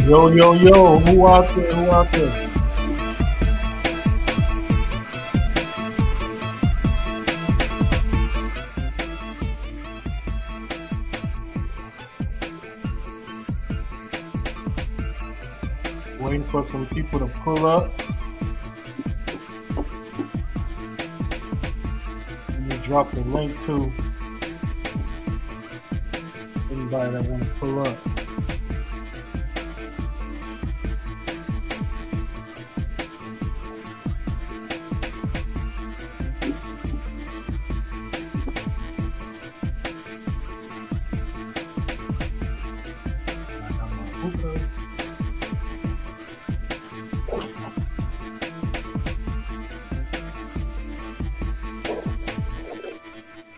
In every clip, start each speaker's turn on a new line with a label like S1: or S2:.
S1: Yo, yo, yo, who out there? Who out there? Waiting for some people to pull up. Let me drop the link to anybody that want to pull up.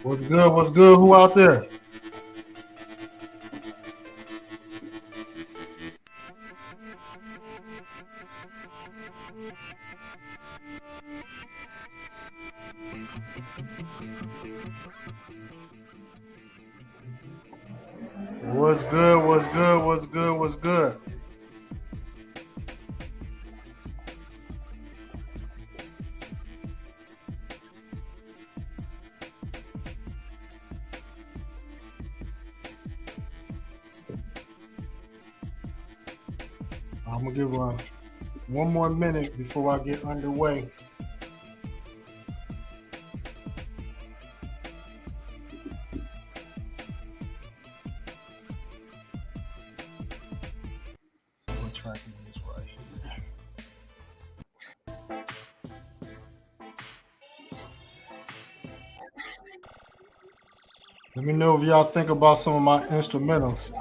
S1: What's good? What's good? Who out there? What's good? What's good? What's good? What's good? I'm gonna give one more minute before I get underway. We're tracking this right here. Let me know if y'all think about some of my instrumentals.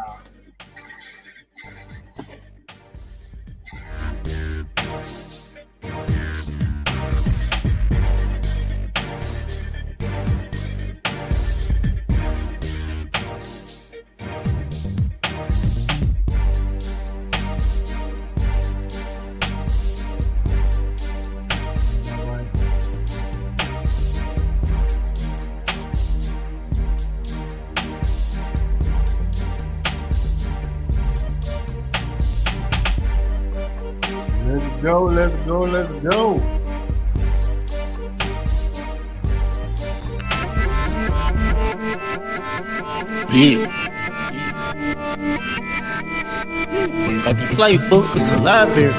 S1: Let's go.
S2: Yeah. Like the flight book, it's a library.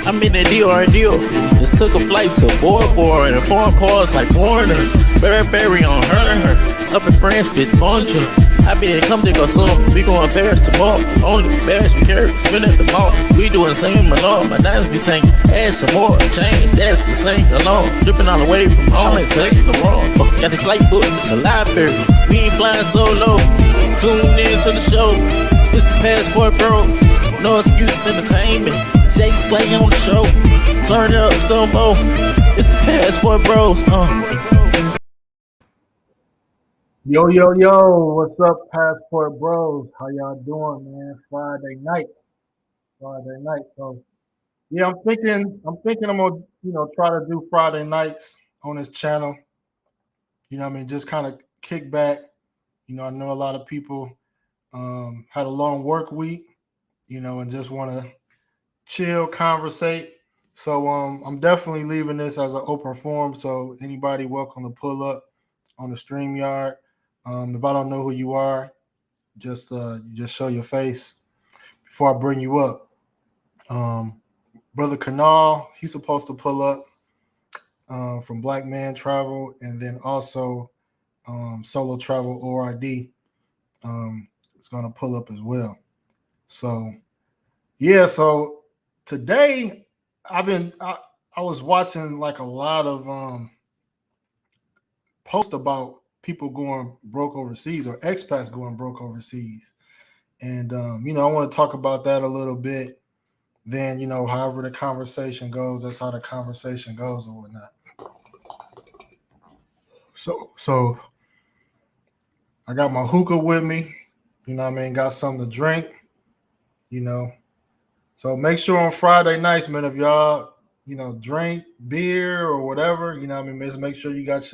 S2: I'm in the deal. Just took a flight to Bora Bora and foreign cars like foreigners. Berry on her. Up in France, bitch, bonjour. I be in come to go soon. We going Paris tomorrow. Only Paris we carry, spin at the mall. We doing the same alone. My diamonds be saying, add some more. Change, that's the same alone. Dripping all the way from home and taking the wrong. Got the flight book, it's a library. We ain't flying solo. Tune in to the show. It's the Passport Bros. No excuses entertainment. Jay Slay on the show. Turn it up some more. It's the Passport Bros.
S1: Yo, yo, yo, what's up, Passport Bros? How y'all doing, man? Friday night. So yeah, I'm thinking I'm gonna, try to do Friday nights on this channel. Just kind of kick back. I know a lot of people had a long work week, and just want to chill, conversate. So I'm definitely leaving this as an open forum. So anybody welcome to pull up on the StreamYard. If I don't know who you are, just show your face before I bring you up. Brother Kanal, he's supposed to pull up from Black Man Travel, and then also Solo Travel ORD is going to pull up as well. So yeah, so today I was watching like a lot of posts about people going broke overseas or expats going broke overseas. And, I want to talk about that a little bit. Then, however the conversation goes, that's how the conversation goes or whatnot. So I got my hookah with me, got something to drink, So make sure on Friday nights, man, if y'all, drink beer or whatever, just make sure you got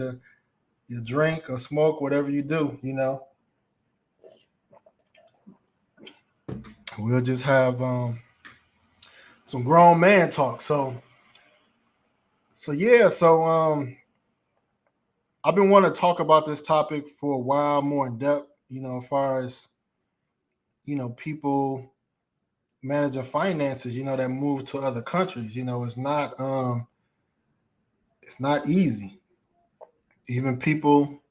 S1: your drink or smoke, whatever you do, We'll just have some grown man talk. So yeah, I've been wanting to talk about this topic for a while, more in depth, as far as, people managing finances, that move to other countries. It's not easy. Even people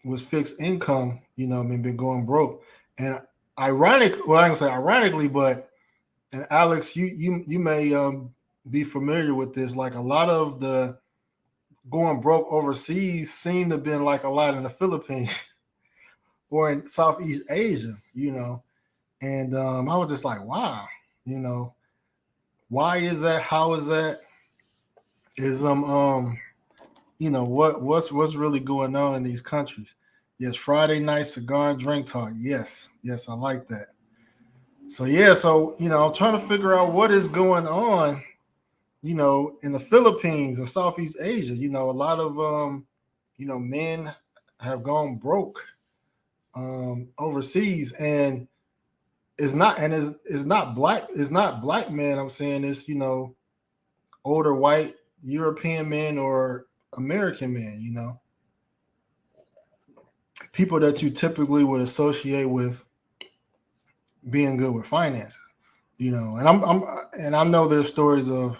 S1: with fixed income, been going broke. And ironically, but and Alex, you may be familiar with this. Like a lot of the going broke overseas seem to have been like a lot in the Philippines or in Southeast Asia, And I was just like, wow, why is that? How is that? Is what's really going on in these countries? Yes, Friday night cigar and drink talk. Yes, I like that. So yeah, I'm trying to figure out what is going on, in the Philippines or Southeast Asia. A lot of men have gone broke overseas, and it's not black men. I'm saying it's older white European men or American men. People that you typically would associate with being good with finances, and I know there's stories of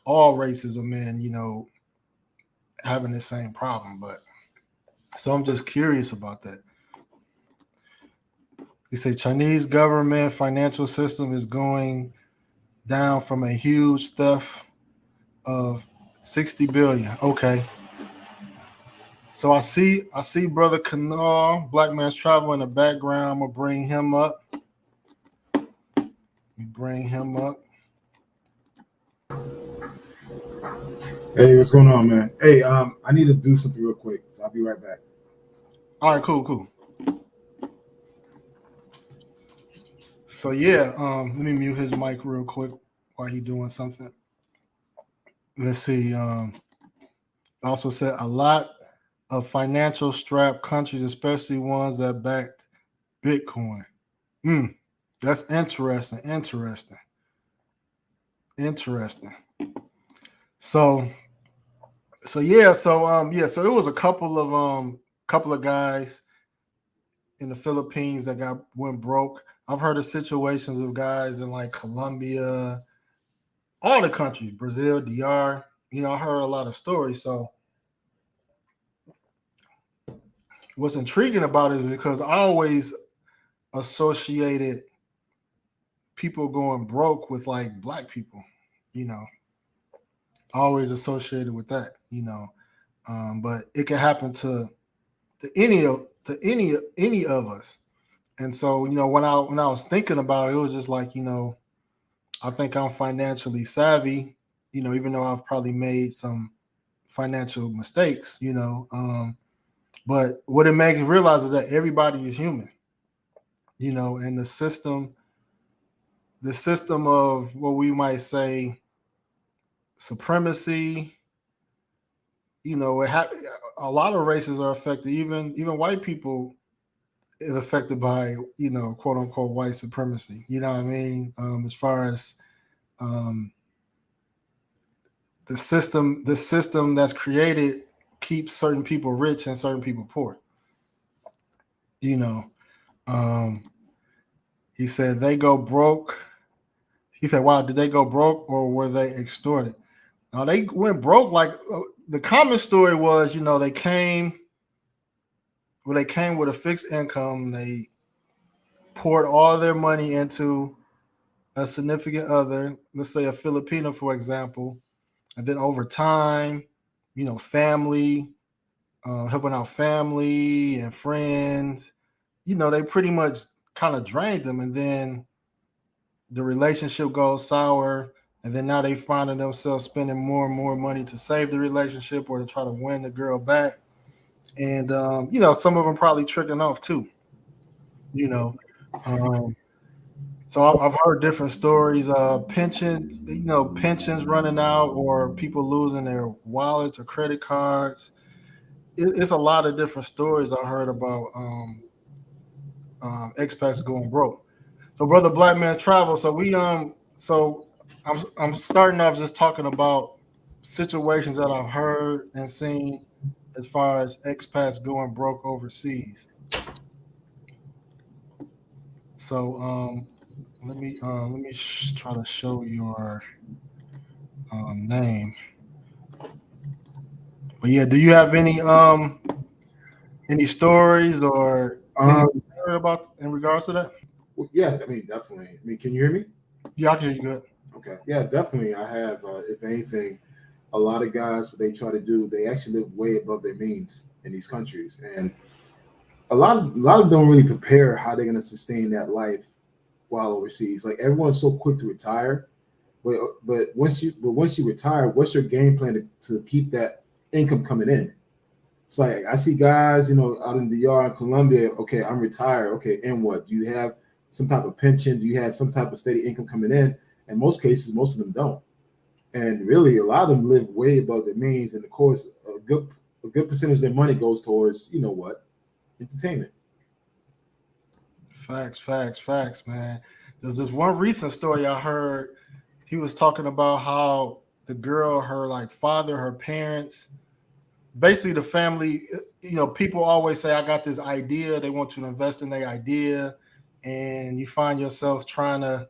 S1: all races of men, having the same problem, but so I'm just curious about that. You say Chinese government financial system is going down from a huge theft of 60 billion. Okay. So I see Brother Kanal, Black Man's Travel in the background. I'm gonna bring him up.
S3: Hey, what's going on, man? Hey, I need to do something real quick, so I'll be right back.
S1: All right, cool. So yeah, let me mute his mic real quick while he's doing something. Let's see. Also said a lot of financial strapped countries, especially ones that backed Bitcoin. That's interesting. So yeah, so it was a couple of guys in the Philippines that went broke. I've heard of situations of guys in like Colombia, all the countries, Brazil, DR. I heard a lot of stories. So what's intriguing about it is because I always associated people going broke with like black people, you know, always associated with that, you know. But it can happen to any of us. And so, you know, when I was thinking about it, it was just like, you know, I think I'm financially savvy, you know, even though I've probably made some financial mistakes, you know. But what it makes me realize is that everybody is human, you know, and the system of what we might say supremacy, you know, a lot of races are affected. Even white people is affected by, you know, quote unquote white supremacy. You know what I mean? As far as the system that's created keeps certain people rich and certain people poor. You know, he said they go broke. He said, "Wow, did they go broke or were they extorted?" Now they went broke. Like the common story was, you know, they came with a fixed income. They poured all their money into a significant other, let's say a Filipino, for example, and then over time, you know, family, helping out family and friends, you know, they pretty much kind of drained them, and then the relationship goes sour, and then now they finding themselves spending more and more money to save the relationship or to try to win the girl back, and you know, some of them probably tricking off too, you know. So I've heard different stories. Pensions running out, or people losing their wallets or credit cards. It's a lot of different stories I heard about expats going broke. So, brother Black Man Travel. So I'm starting off just talking about situations that I've heard and seen as far as expats going broke overseas. So let me try to show your name. But yeah, do you have any stories or anything about in regards to that?
S3: Well, yeah, I mean, definitely. I mean, can you hear me?
S1: Yeah, I can hear you good.
S3: Okay. Yeah, definitely. I have, if anything, a lot of guys, what they try to do, they actually live way above their means in these countries. And a lot of them don't really prepare how they're going to sustain that life while overseas. Like everyone's so quick to retire. But once you retire, what's your game plan to keep that income coming in? It's like I see guys, you know, out in the yard in Colombia. Okay, I'm retired. Okay, and what? Do you have some type of pension? Do you have some type of steady income coming in? In most cases, most of them don't. And really, a lot of them live way above their means. And of course, a good percentage of their money goes towards, you know what, entertainment.
S1: Facts, man. There's this one recent story I heard. He was talking about how the girl, her like father, her parents, basically the family, you know, people always say, I got this idea. They want you to invest in their idea. And you find yourself trying to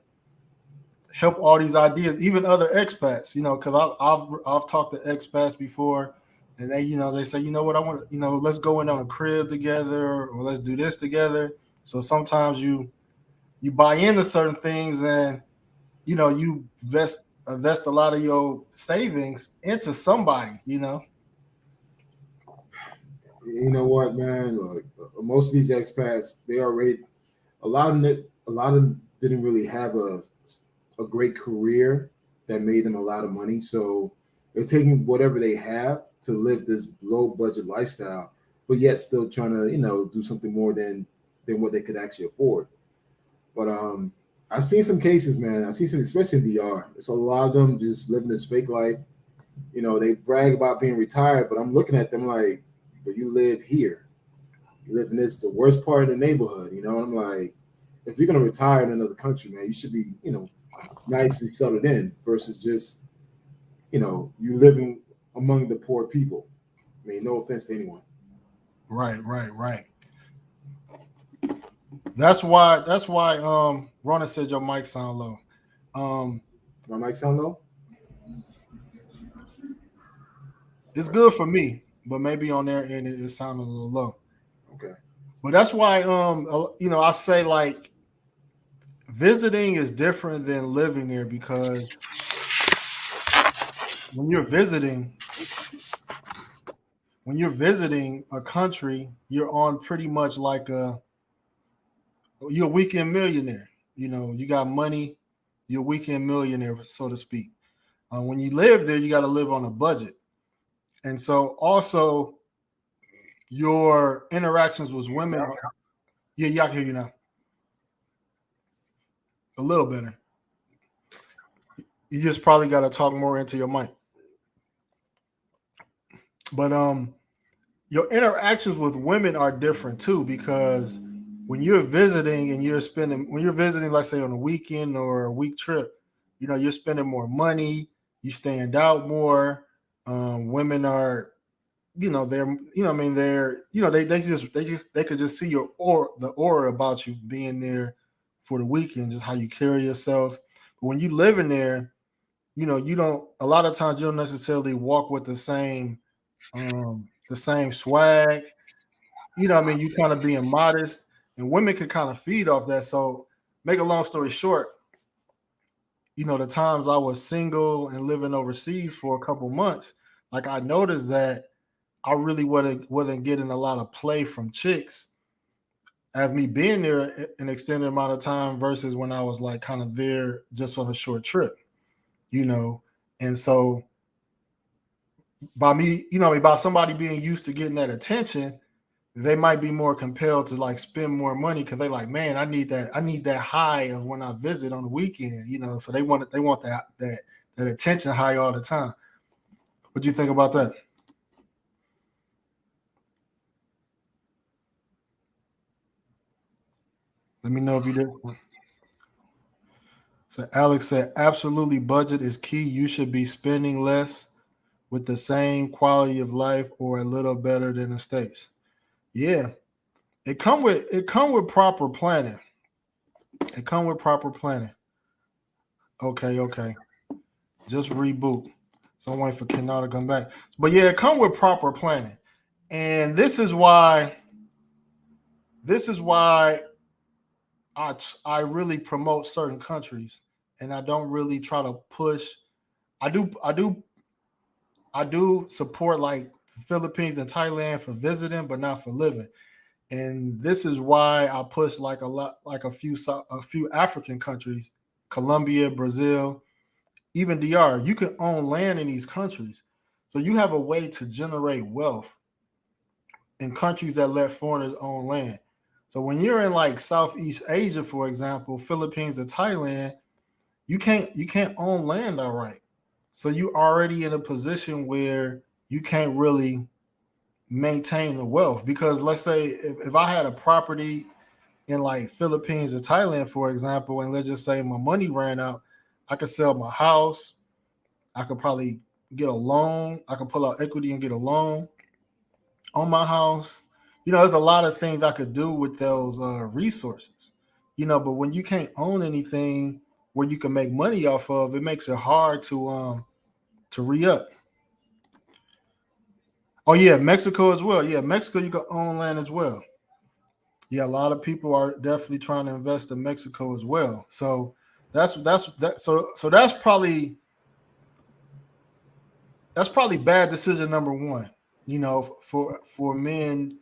S1: help all these ideas, even other expats, you know, because I've talked to expats before, and they say, you know what, I want to, let's go in on a crib together, or let's do this together. So sometimes you buy into certain things, and you invest a lot of your savings into somebody,
S3: You know what, man? Like, most of these expats, they already a lot of them didn't really have a great career that made them a lot of money. So they're taking whatever they have to live this low budget lifestyle, but yet still trying to, do something more than what they could actually afford. But I've seen some cases, man. I've seen some, especially in DR. It's a lot of them just living this fake life. They brag about being retired, but I'm looking at them like, but you live here. You live in the worst part of the neighborhood. I'm like, if you're gonna retire in another country, man, you should be, nicely settled in versus just, you living among the poor people. I mean, no offense to anyone.
S1: Right. That's why Rona said your mic sound low.
S3: My mic sound low?
S1: It's good for me, but maybe on their end it sounded a little low.
S3: Okay.
S1: But that's why I say like visiting is different than living there because when you're visiting a country, you're on pretty much like you're a weekend millionaire. You know, you got money, you're a weekend millionaire, so to speak. When you live there, you got to live on a budget. And so also your interactions with women. Yeah, I can hear you now. A little better. You just probably got to talk more into your mic. But your interactions with women are different too because when you're visiting, let's say on a weekend or a week trip, you know, you're spending more money, you stand out more. Women are, you know, they're, you know, I mean, they're, you know, they could just see the aura about you being there for the weekend, just how you carry yourself. But when you live in there, you know, a lot of times you don't necessarily walk with the same swag. You know, I mean, you kind of being modest, and women can kind of feed off that. So, make a long story short, you know, the times I was single and living overseas for a couple months, like I noticed that I really wasn't getting a lot of play from chicks as me being there an extended amount of time versus when I was like kind of there just on a short trip, you know. And so by me, you know, by somebody being used to getting that attention, they might be more compelled to like spend more money because they like, man, I need that high of when I visit on the weekend, you know. So they want that attention high all the time. What do you think about that? Let me know if you did. So Alex said, absolutely, budget is key. You should be spending less with the same quality of life or a little better than the States. Yeah. It come with proper planning. It come with proper planning. Okay. Just reboot. So I'm waiting for Kenal to come back. But yeah, it come with proper planning. And this is why I really promote certain countries and I don't really try to push. I do support like the Philippines and Thailand for visiting, but not for living. And this is why I push like a few African countries, Colombia, Brazil, even DR. You can own land in these countries, so you have a way to generate wealth in countries that let foreigners own land. So when you're in like Southeast Asia, for example, Philippines or Thailand, you can't own land outright. So you already in a position where you can't really maintain the wealth because let's say if I had a property in like Philippines or Thailand, for example, and let's just say my money ran out, I could sell my house. I could probably get a loan. I could pull out equity and get a loan on my house. You know, there's a lot of things I could do with those resources. You know, but when you can't own anything where you can make money off of, it makes it hard to re-up. Oh yeah, Mexico as well. Yeah, Mexico you can own land as well. Yeah, a lot of people are definitely trying to invest in Mexico as well. So that's probably bad decision number one. You know, for men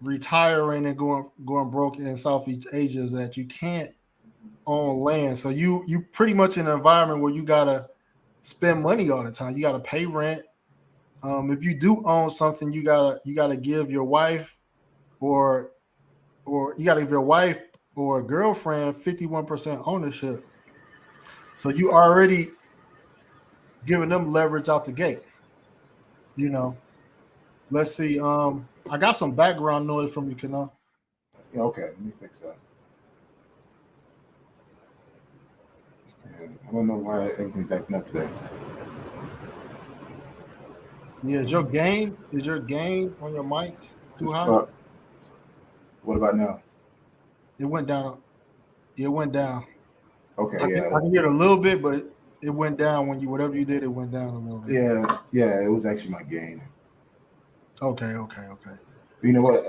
S1: retiring and going broke in Southeast Asia is that you can't own land. So you pretty much in an environment where you gotta spend money all the time. You gotta pay rent. If you do own something, you gotta give your wife or you gotta give your wife or a girlfriend 51% ownership. So you already giving them leverage out the gate. You know. Let's see. I got some background noise from you, Kenal.
S3: Yeah, okay, let me fix that. I don't know why everything's acting up today.
S1: Yeah, is your gain on your mic too high?
S3: What about now?
S1: It went down. It went down.
S3: Okay,
S1: I can hear it a little bit, but it went down when whatever you did, it went down a little bit.
S3: Yeah, it was actually my gain.
S1: Okay.
S3: You know what?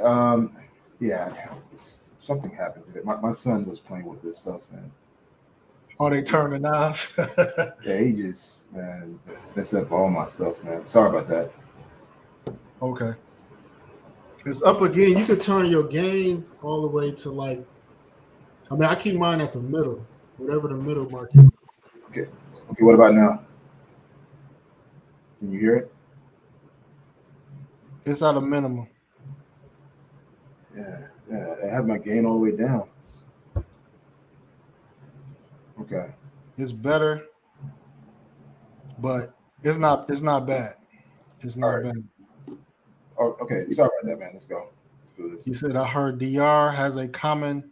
S3: Yeah, something happened to it. My son was playing with this stuff, man.
S1: Oh, they turn the knobs.
S3: Yeah, he just man messed up all my stuff, man. Sorry about that.
S1: Okay. It's up again. You can turn your gain all the way to like. I mean, I keep mine at the middle, whatever the middle mark is.
S3: Okay, okay. What about now? Can you hear it?
S1: It's at a minimum.
S3: Yeah, yeah. I have my gain all the way down. Okay.
S1: It's better, but it's not bad. It's
S3: All
S1: not
S3: right.
S1: bad.
S3: Oh, okay. Sorry about that, man. Let's go. Let's do this.
S1: You said I heard DR has a common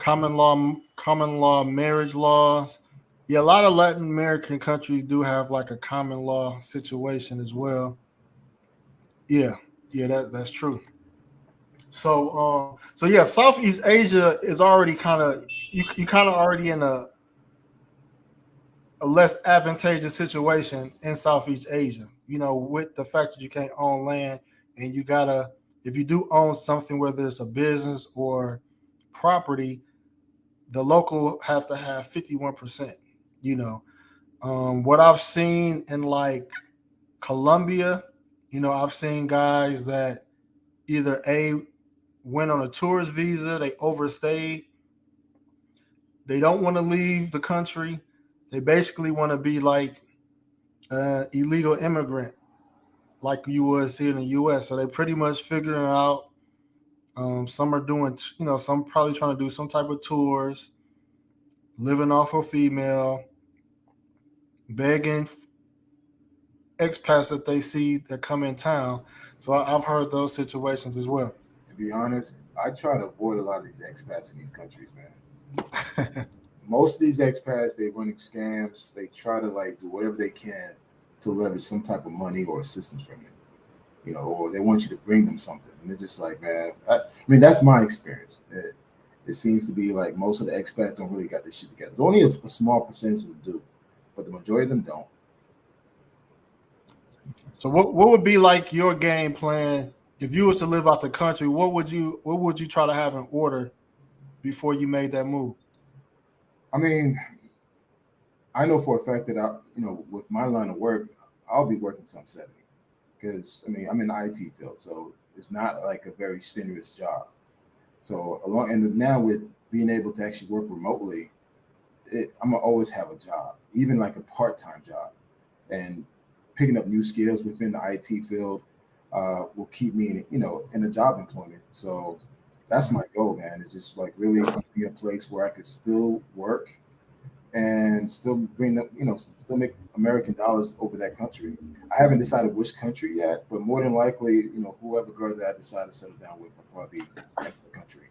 S1: law marriage laws. Yeah, a lot of Latin American countries do have like a common law situation as well. Yeah, yeah, that's true. So yeah, Southeast Asia is already kind of you kind of already in a less advantageous situation in Southeast Asia. With the fact that you can't own land and you gotta, if you do own something, whether it's a business or property, the local have to have 51%. You know, what I've seen in like Colombia, I've seen guys that either went on a tourist visa, they overstayed, they don't want to leave the country, they basically want to be like illegal immigrant, like you would see in the U.S. So they pretty much figuring out. Some are doing, some probably trying to do some type of tours, living off a female, begging expats that they see that come in town. So I've heard those situations as well.
S3: To be honest, I try to avoid a lot of these expats in these countries, man. Most of these expats, they running scams. They try to like do whatever they can to leverage some type of money or assistance from it, or they want you to bring them something. And it's just like, man, I mean, that's my experience. It seems to be like most of the expats don't really got this shit together. There's only a small percentage of them do, but the majority of them don't.
S1: So what would be like your game plan if you was to live out the country? What would you try to have in order before you made that move?
S3: I mean, I know for a fact that with my line of work, I'll be working till I'm 70. Because I mean, I'm in the IT field, so it's not like a very strenuous job. So along and now with being able to actually work remotely, I'm gonna always have a job, even like a part-time job, and picking up new skills within the IT field will keep me in a job employment. So that's my goal, man. It's just like really be a place where I could still work and still bring up, still make American dollars over that country. I haven't decided which country yet, but more than likely, whoever girl that I decide to settle down with will probably be in the country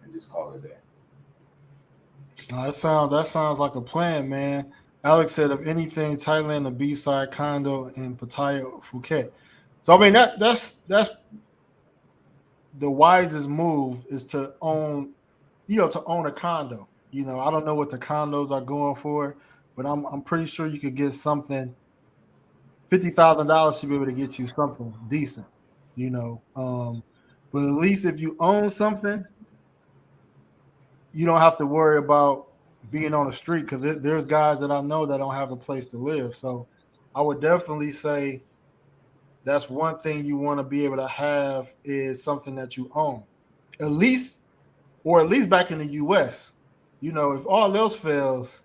S3: and just call it there.
S1: That sounds like a plan, man. Alex said, if anything, Thailand, a B-side condo in Pattaya, Phuket. So I mean that's the wisest move is to own a condo. I don't know what the condos are going for, but I'm pretty sure you could get something. $50,000 should be able to get you something decent. You know, but at least if you own something, you don't have to worry about being on the street because there's guys that I know that don't have a place to live. So I would definitely say that's one thing you want to be able to have is something that you own, at least, or at least back in the U.S. If all else fails,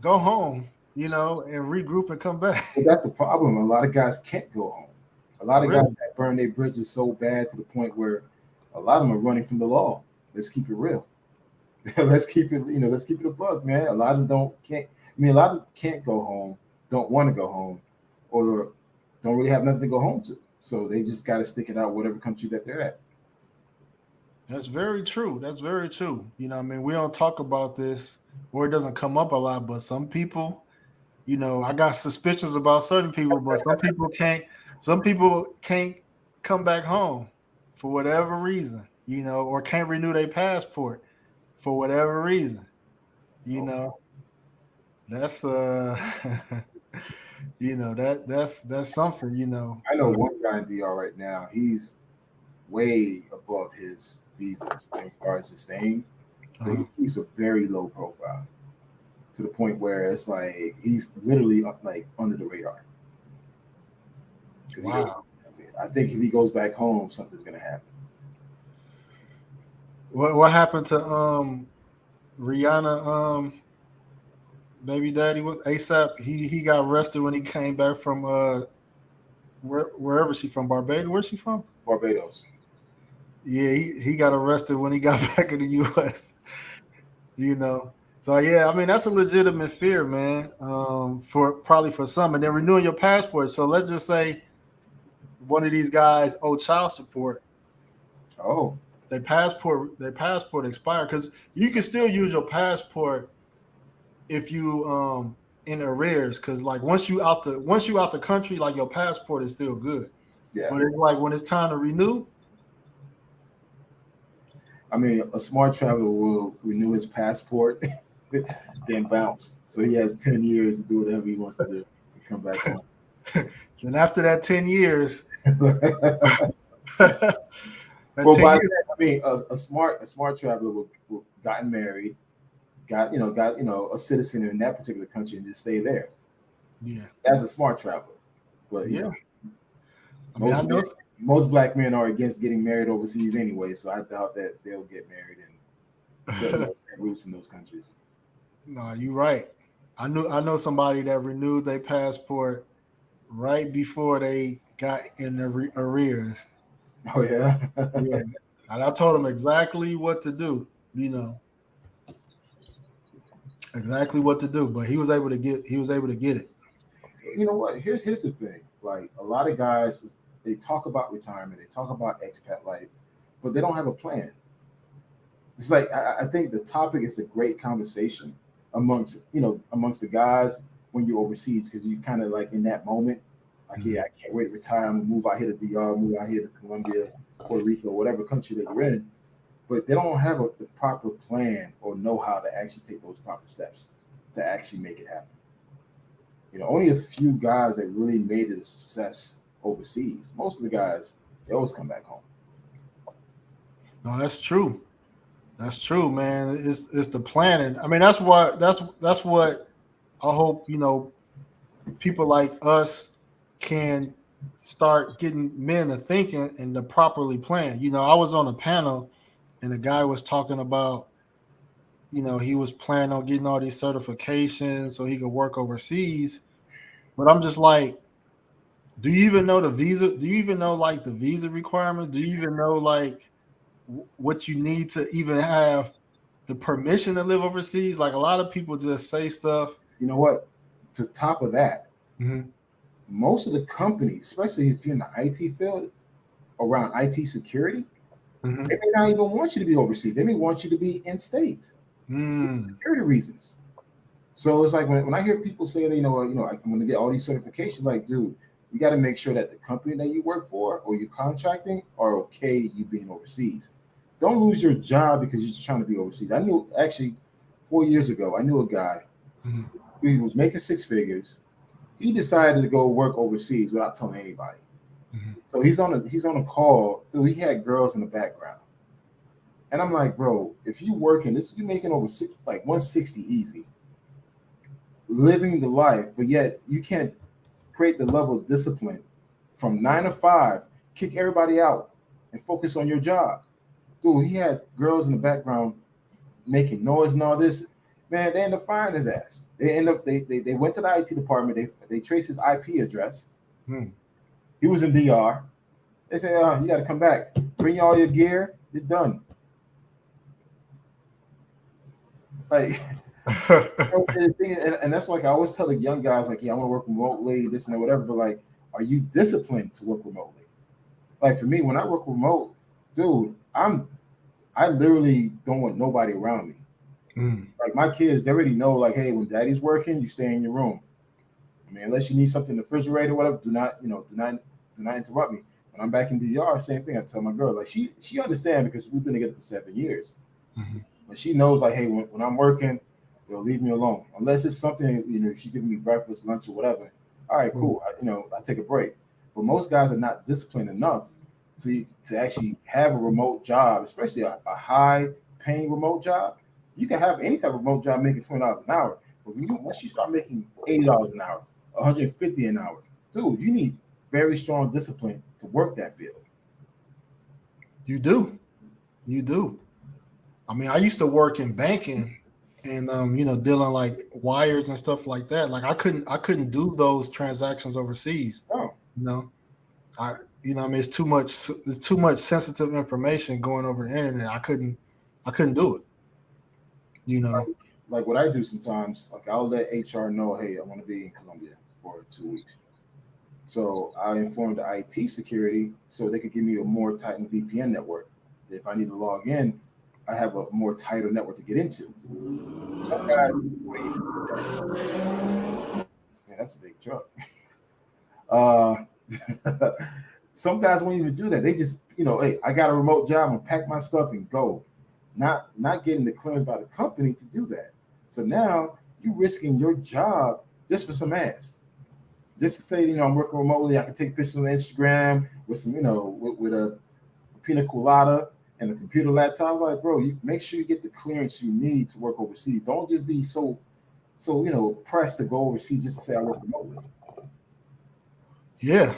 S1: go home, and regroup and come back.
S3: But that's the problem. A lot of guys can't go home. A lot of guys
S1: Really?
S3: that burn their bridges so bad to the point where a lot of them are running from the law. Let's keep it real. Let's keep it a buck, man. A lot of them can't. I mean, a lot of them can't go home, don't want to go home, or don't really have nothing to go home to. So they just got to stick it out, whatever country that they're at.
S1: That's very true. That's very true. I mean, we don't talk about this or it doesn't come up a lot, but some people, I got suspicions about certain people, but some people can't come back home for whatever reason, or can't renew their passport for whatever reason. You
S3: Oh,
S1: know, that's that's something.
S3: I know one guy in DR right now. He's way above his visas as far as his staying. But
S1: Uh-huh.
S3: he keeps a very low profile to the point where it's like he's literally like under the radar. 'Cause
S1: Wow.
S3: I think if he goes back home, something's gonna happen.
S1: What happened to Rihanna baby daddy was ASAP? He got arrested when he came back from wherever she from, Barbados. Where's she from?
S3: Barbados.
S1: Yeah, he got arrested when he got back in the US. You know. So yeah, I mean that's a legitimate fear, man. For probably for some, and then renewing your passport. So let's just say one of these guys owe child support.
S3: Oh,
S1: Their passport expired because you can still use your passport if you in arrears. Because like once you out the country, like your passport is still good.
S3: yeah.
S1: But it's like when it's time to renew.
S3: I mean, a smart traveler will renew his passport, then bounce. So he has 10 years to do whatever he wants to do and come back home.
S1: Then after that 10 years,
S3: Well,
S1: that 10
S3: by
S1: years,
S3: that, I mean, a smart traveler will gotten married, got a citizen in that particular country and just stay there.
S1: yeah,
S3: That's a smart traveler. But
S1: yeah. I mean, I know.
S3: most black men are against getting married overseas anyway, so I doubt that they'll get married and set roots in those countries.
S1: No, you're right. I know somebody that renewed their passport right before they got in the arrears.
S3: Oh yeah.
S1: Yeah, and I told him exactly what to do. Exactly what to do. But he was able to get it.
S3: You know what? Here's the thing. Like a lot of guys, they talk about retirement, they talk about expat life, but they don't have a plan. It's like I think the topic is a great conversation amongst the guys when you're overseas because you kind of like in that moment, like yeah, I can't wait to retire. I'm gonna move out here to DR, move out here to Colombia, Puerto Rico, whatever country that you're in. But they don't have the proper plan or know how to actually take those proper steps to actually make it happen. Only a few guys that really made it a success overseas. Most of the guys, they always come back home.
S1: No, that's true. That's true, man. It's the planning. I mean, that's what I hope, people like us can start getting men to thinking and to properly plan. I was on a panel and the guy was talking about, he was planning on getting all these certifications so he could work overseas. But I'm just like, do you even know the visa? Do you even know like the visa requirements? Do you even know like what you need to even have the permission to live overseas? Like a lot of people just say stuff.
S3: You know what? To top of that, most of the companies, especially if you're in the IT field around IT security, they may not even want you to be overseas. They may want you to be in state for security reasons. So it's like when I hear people say that, I'm going to get all these certifications, like, dude, you got to make sure that the company that you work for or you're contracting are okay you being overseas. Don't lose your job because you're just trying to be overseas. I knew actually 4 years ago, I knew a guy who was making six figures. He decided to go work overseas without telling anybody. So he's on a call. Dude, he had girls in the background. And I'm like, bro, if you working, you making over 160 easy, living the life, but yet you can't create the level of discipline from 9 to 5, kick everybody out, and focus on your job. Dude, he had girls in the background making noise and all this. Man, they ended up firing his ass. They went to the IT department. They traced his IP address. He was in DR. They said, you got to come back. Bring all your gear. You're done. Like, and that's like I always tell the young guys, like, yeah, I want to work remotely, this and that, whatever. But like, are you disciplined to work remotely? Like for me, when I work remote, dude, I literally don't want nobody around me. Like my kids, they already know, like, hey, when daddy's working, you stay in your room. I mean, unless you need something in the refrigerator or whatever, do not interrupt me. When I'm back in DR, same thing. I tell my girl, like she understands because we've been together for 7 years. But she knows, like, hey, when I'm working, they'll leave me alone. Unless it's something, she giving me breakfast, lunch, or whatever. All right, cool. I take a break. But most guys are not disciplined enough to actually have a remote job, especially a high paying remote job. You can have any type of remote job making $20 an hour, but once you start making $80 an hour, 150 an hour, dude, you need very strong discipline to work that field.
S1: You do. I mean, I used to work in banking and dealing like wires and stuff like that. Like I couldn't do those transactions overseas.
S3: Oh.
S1: I mean it's too much sensitive information going over the internet. I couldn't do it.
S3: Like what I do sometimes, like I'll let HR know, hey, I want to be in Colombia for 2 weeks. So I informed the IT security so they could give me a more tightened VPN network. If I need to log in, I have a more tighter network to get into. Some guys, man, that's a big truck. Some guys won't even do that. They just, hey, I got a remote job, I'm gonna pack my stuff and go. Not getting the clearance by the company to do that. So now you're risking your job just for some ass. Just to say, I'm working remotely, I can take pictures on Instagram with some, with a pina colada and a computer laptop. Like, bro, you make sure you get the clearance you need to work overseas. Don't just be so pressed to go overseas just to say I work remotely.
S1: Yeah.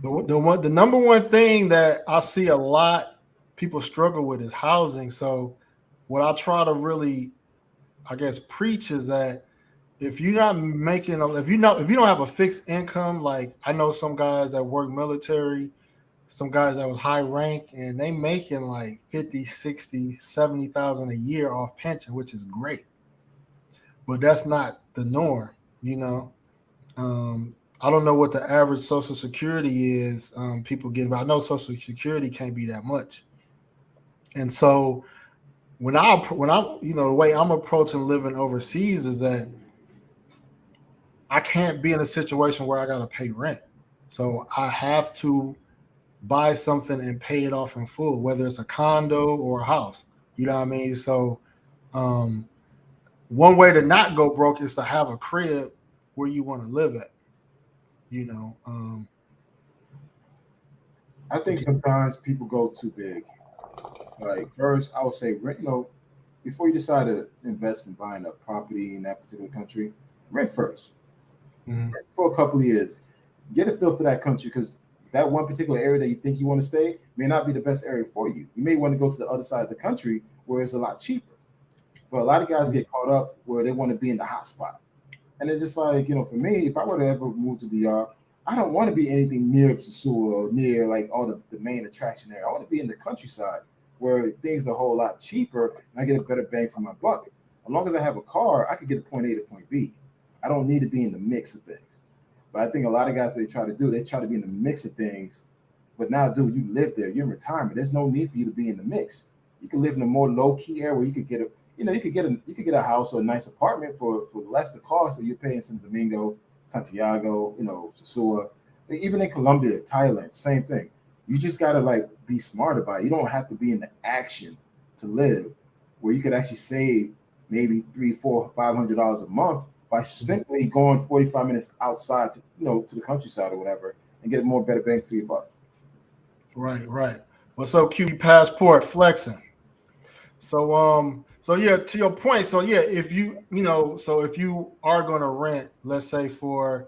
S1: The number one thing that I see a lot people struggle with is housing. So what I try to really, I guess, preach is that if you're not making, if you don't have a fixed income, like I know some guys that work military, some guys that was high rank, and they making like 50, 60, 70,000 a year off pension, which is great. But that's not the norm, I don't know what the average Social Security is people get, but I know Social Security can't be that much. And so when I the way I'm approaching living overseas is that I can't be in a situation where I got to pay rent. So I have to buy something and pay it off in full, whether it's a condo or a house. You know what I mean? So one way to not go broke is to have a crib where you want to live at.
S3: I think sometimes people go too big. Like first, I would say rent. Before you decide to invest in buying a property in that particular country, rent first.
S1: Mm-hmm.
S3: Rent for a couple of years. Get a feel for that country because that one particular area that you think you want to stay may not be the best area for you. You may want to go to the other side of the country where it's a lot cheaper. But a lot of guys get caught up where they want to be in the hot spot. And it's just like, for me, if I were to ever move to DR, I don't want to be anything near Sosua or near like all the main attraction area. I want to be in the countryside where things are a whole lot cheaper and I get a better bang for my buck. As long as I have a car, I could get to point A to point B. I don't need to be in the mix of things. But I think a lot of guys, they try to be in the mix of things. But now, dude, you live there. You're in retirement. There's no need for you to be in the mix. You can live in a more low-key area where you could get a house or a nice apartment for less the cost that you're paying in Santo Domingo, Santiago, Sosua, even in Colombia, Thailand, same thing. You just gotta be smart about it. You don't have to be in the action to live, where you could actually save maybe $300, $400, $500 a month by simply going 45 minutes outside to the countryside or whatever and get a more better bang for your buck.
S1: Right. What's up, QB Passport flexing? So yeah, to your point. So yeah, if you are going to rent, let's say for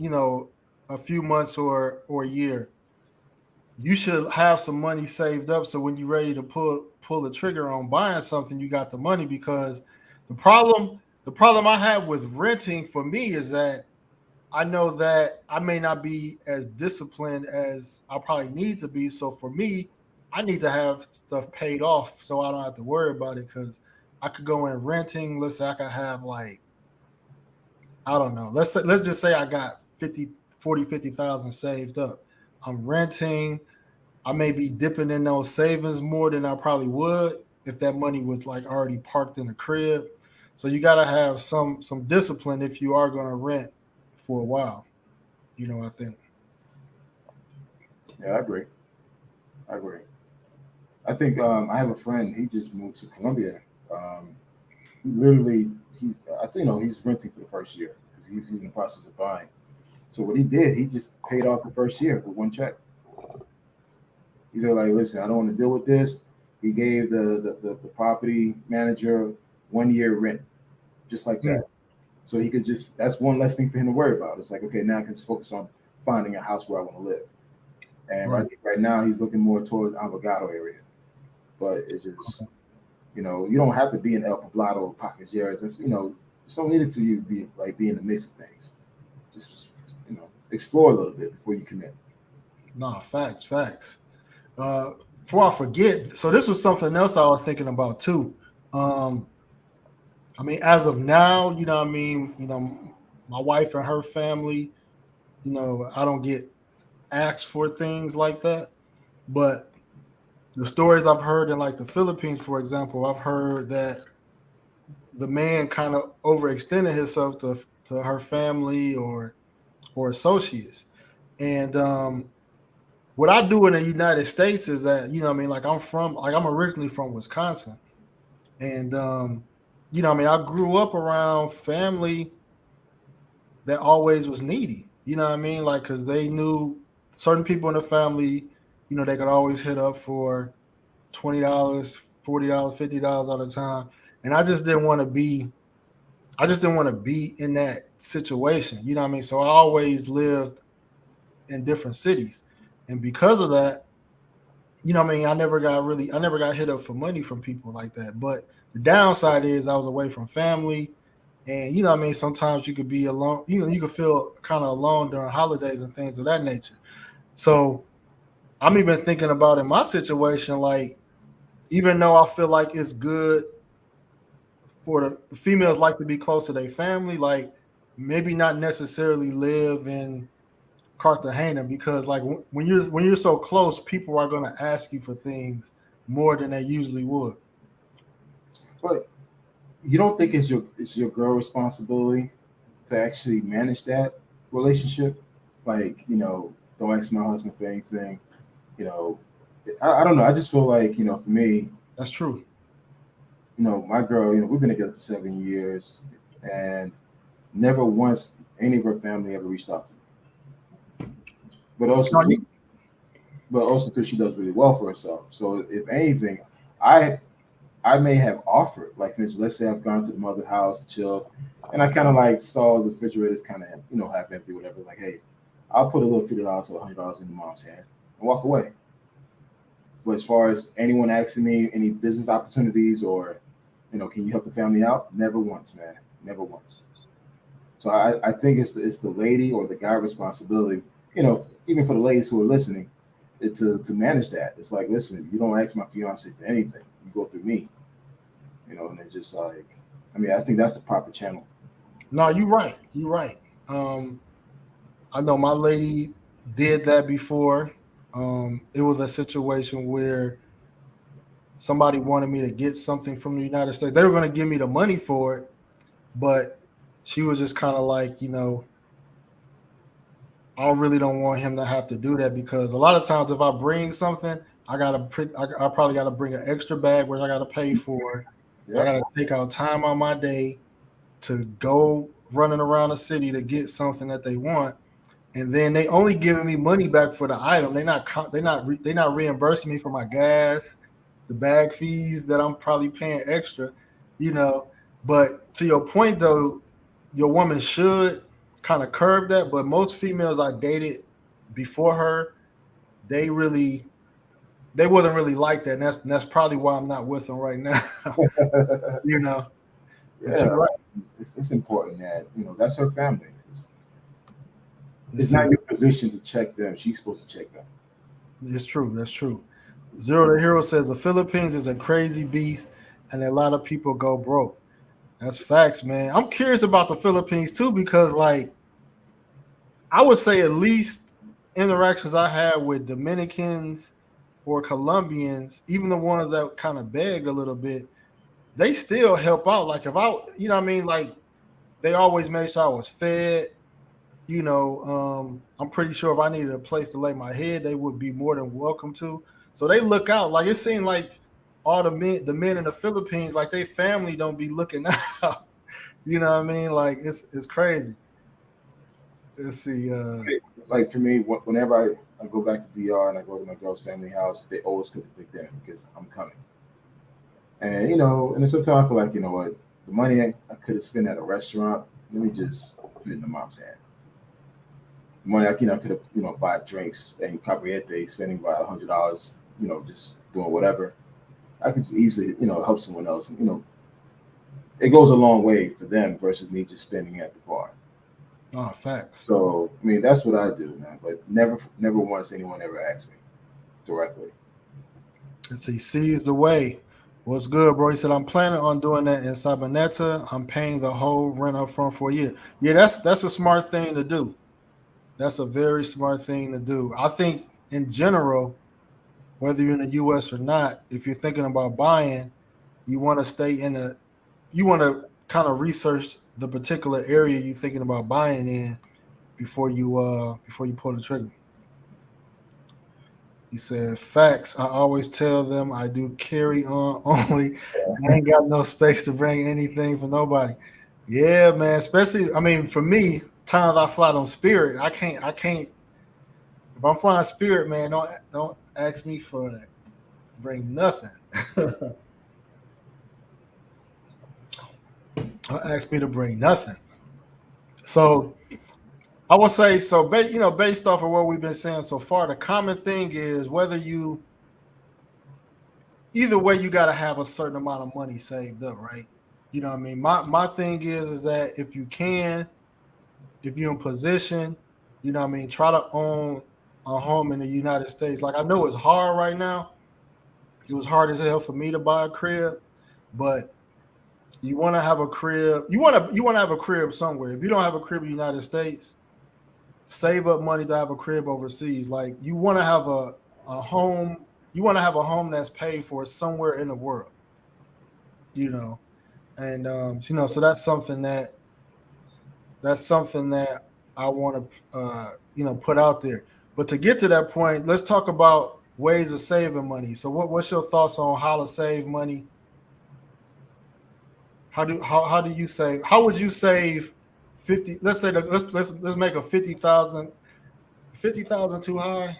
S1: a few months or a year, you should have some money saved up. So when you're ready to pull the trigger on buying something, you got the money. Because the problem I have with renting for me is that I know that I may not be as disciplined as I probably need to be. So for me, I need to have stuff paid off so I don't have to worry about it, because I could go in renting. Let's say I could have I don't know. Let's just say I got 50,000 saved up. I'm renting. I may be dipping in those savings more than I probably would if that money was already parked in the crib. So you got to have some discipline if you are going to rent for a while. I think.
S3: Yeah, I agree. I think I have a friend. He just moved to Colombia. He's renting for the first year because he's in the process of buying. So what he did, he just paid off the first year with one check. He's like, listen, I don't want to deal with this. He gave the property manager 1 year rent, just like that. So he could just, that's one less thing for him to worry about. It's like, okay, now I can just focus on finding a house where I want to live. And right now he's looking more towards Avogado area. But it's just, you don't have to be in El Poblado or Pacas Jerez. It's, it's so needed for you to be in the mix of things. Just, explore a little bit before you commit.
S1: No, facts. Before I forget, so this was something else I was thinking about too. I mean, as of now, my wife and her family, I don't get asked for things like that. But the stories I've heard in like the Philippines, for example, I've heard that the man kind of overextended himself to her family or associates. And what I do in the United States is that, I'm originally from Wisconsin. And, I grew up around family that always was needy, because they knew certain people in the family, they could always hit up for $20, $40, $50 all the time. And I just didn't want to be in that situation, So I always lived in different cities. And because of that, I never got hit up for money from people like that. But the downside is I was away from family. And, sometimes you could be alone, you could feel kind of alone during holidays and things of that nature. So I'm even thinking about in my situation, like, even though I feel like it's good for the females like to be close to their family, like maybe not necessarily live in Cartagena, because like when you're so close, people are going to ask you for things more than they usually would.
S3: But you don't think it's your girl responsibility to actually manage that relationship? Like, don't ask my husband for anything. I don't know. I just feel like, for me,
S1: that's true.
S3: My girl, we've been together for 7 years, and never once any of her family ever reached out to me. But also too, she does really well for herself. So if anything, I may have offered, like, for instance, let's say I've gone to the mother house to chill, and I kind of like saw the refrigerator's kind of half empty, whatever. Like, hey, I'll put a little $50 or $100 in the mom's hand and walk away. But as far as anyone asking me any business opportunities or, can you help the family out? Never once, man. Never once. So I think it's the lady or the guy responsibility, even for the ladies who are listening, to manage that. It's like, listen, you don't ask my fiance for anything. You go through me. And it's just like, I think that's the proper channel.
S1: No, you're right. I know my lady did that before. It was a situation where somebody wanted me to get something from the United States. They were going to give me the money for it, but she was just kind of like, I really don't want him to have to do that, because a lot of times if I bring something, I probably got to bring an extra bag where I got to pay for. Yep. I got to take out time on my day to go running around the city to get something that they want. And then they only giving me money back for the item. They're not reimbursing me for my gas, the bag fees that I'm probably paying extra, But to your point though, your woman should kind of curb that. But most females I dated before her, they wasn't really like that. And that's probably why I'm not with them right now.
S3: Yeah, right. It's important that that's her family. It's not your position to check them. She's supposed to check them.
S1: It's true. That's true. Zero to Hero says the Philippines is a crazy beast, and a lot of people go broke. That's facts, man. I'm curious about the Philippines too, because like I would say at least interactions I had with Dominicans or Colombians, even the ones that kind of begged a little bit, they still help out. Like if like they always made sure I was fed. I'm pretty sure if I needed a place to lay my head, they would be more than welcome to. So they look out. Like it seemed like all the men in the Philippines, like their family don't be looking out. Like it's crazy. Let's see.
S3: Like for me, whenever I go back to DR and I go to my girl's family house, they always cook a big dinner because I'm coming. And and then sometimes I feel like, what, the money I could have spent at a restaurant, let me just put it in the mom's hand. The money I could have, buy drinks and cabriete, spending about $100, just doing whatever. I could just easily, help someone else. And, it goes a long way for them versus me just spending at the bar.
S1: Oh, facts.
S3: So, I mean, that's what I do, man. But never once anyone ever asked me directly.
S1: He sees the way. What's good, bro? He said, I'm planning on doing that in Sabaneta. I'm paying the whole rent up front for a year. Yeah, that's a smart thing to do. That's a very smart thing to do. I think in general, whether you're in the US or not, if you're thinking about buying, you want to kind of research the particular area you're thinking about buying in before you pull the trigger. He said, facts. I always tell them I do carry on only. I ain't got no space to bring anything for nobody. Yeah, man. Especially, I mean, for me, times I fly on Spirit, I can't. If I'm flying Spirit, man, don't ask me for bring nothing. Don't ask me to bring nothing. So I would say so. Based off of what we've been saying so far, the common thing is either way, you got to have a certain amount of money saved up, right? You know what I mean? My thing is that if you're in position, you know what I mean, try to own a home in the United States. Like, I know it's hard right now. It was hard as hell for me to buy a crib, but you want to have a crib. You want to have a crib somewhere. If you don't have a crib in the United States, save up money to have a crib overseas. Like, you want to have a home. You want to have a home that's paid for somewhere in the world. And so that's something that I want to put out there. But to get to that point, let's talk about ways of saving money. So what's your thoughts on how to save money? How do you save? How would you save 50? Let's say let's make a 50,000. 50,000 too high?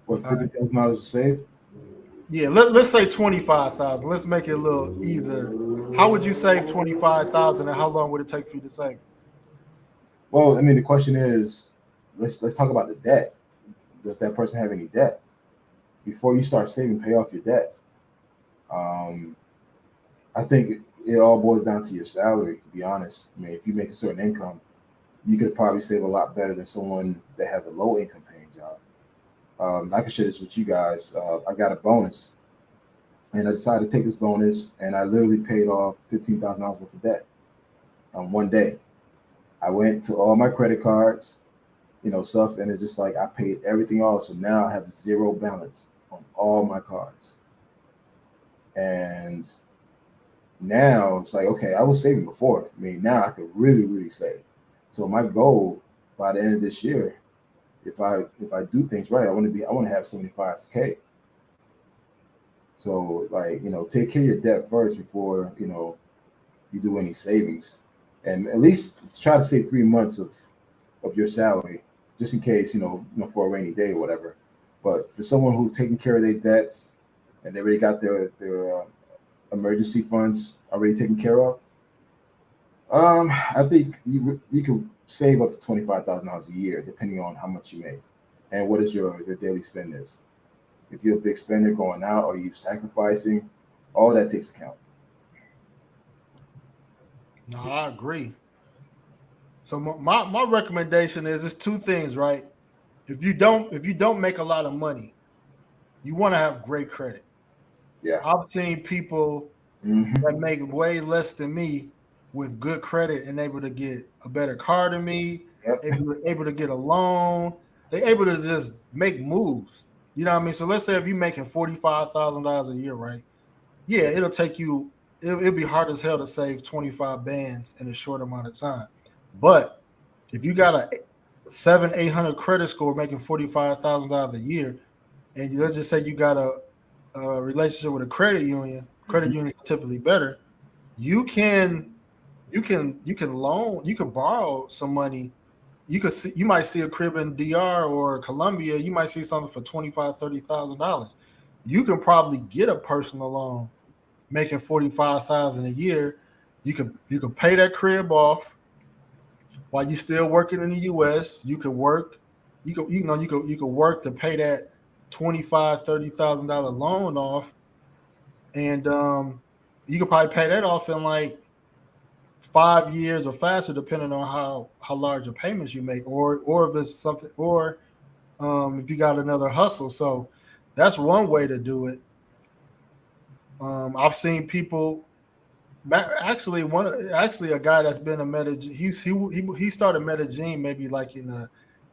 S3: What, $50,000 to save?
S1: Yeah, let's say 25,000. Let's make it a little easier. How would you save 25,000, and how long would it take for you to save?
S3: Well, I mean, the question is, let's talk about the debt. Does that person have any debt? Before you start saving, pay off your debt. I think it all boils down to your salary, to be honest. I mean, if you make a certain income, you could probably save a lot better than someone that has a low income paying job. I can share this with you guys. I got a bonus, and I decided to take this bonus, and I literally paid off $15,000 worth of debt on one day. I went to all my credit cards, stuff, and it's just like I paid everything off. So now I have zero balance on all my cards. And now it's like, okay, I was saving before. I mean, now I could really, really save. So my goal by the end of this year, if I do things right, I want to have 75K. So, like, take care of your debt first before, you do any savings. And at least try to save 3 months of your salary, just in case, for a rainy day or whatever. But for someone who's taking care of their debts and they already got their emergency funds already taken care of, I think you can save up to $25,000 a year, depending on how much you make and what is your daily spend is. If you're a big spender going out or you're sacrificing, all that takes account.
S1: No, I agree. So my recommendation is it's two things, right? If you don't make a lot of money, you want to have great credit.
S3: Yeah,
S1: I've seen people that make way less than me with good credit and able to get a better car than me, able to get a loan. They're able to just make moves. You know what I mean? So let's say if you're making $45,000 a year, right? Yeah, it'll take you. It'll be hard as hell to save 25 bands in a short amount of time. But if you got a 700-800 credit score making $45,000 a year, and let's just say you got a relationship with a credit union is typically better. You can borrow some money you might see a crib in DR or Colombia. You might see something for $25,000-$30,000. You can probably get a personal loan making $45,000 a year. You can pay that crib off while you're still working in the U.S. You can work. You can work to pay that $25,000-$30,000 loan off, and you could probably pay that off in like 5 years or faster, depending on how large your payments you make, or if it's something, or if you got another hustle. So that's one way to do it. I've seen people actually a guy that's been a Medellin. He started Medellin maybe like in the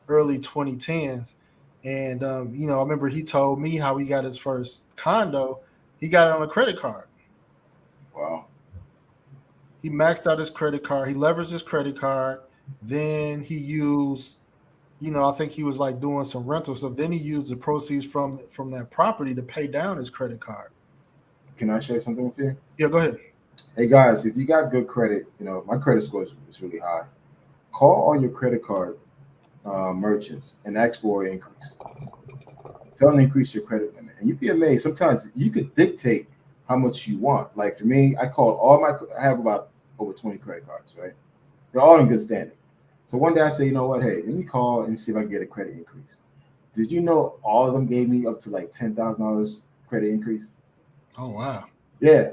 S1: early 2010s, and I remember he told me how he got his first condo. He got it on a credit card.
S3: Wow.
S1: He maxed out his credit card. He leveraged his credit card. Then he used, I think he was like doing some rental stuff. Then he used the proceeds from that property to pay down his credit card.
S3: Can I share something with you?
S1: Yeah, go ahead.
S3: Hey guys, if you got good credit, my credit score is really high. Call all your credit card merchants and ask for an increase. Tell them to increase your credit limit, and you'd be amazed. Sometimes you could dictate how much you want. Like for me, I have about over 20 credit cards, right? They're all in good standing. So one day I say, you know what? Hey, let me call and see if I can get a credit increase. Did you know all of them gave me up to like $10,000 credit increase?
S1: Oh, wow.
S3: Yeah.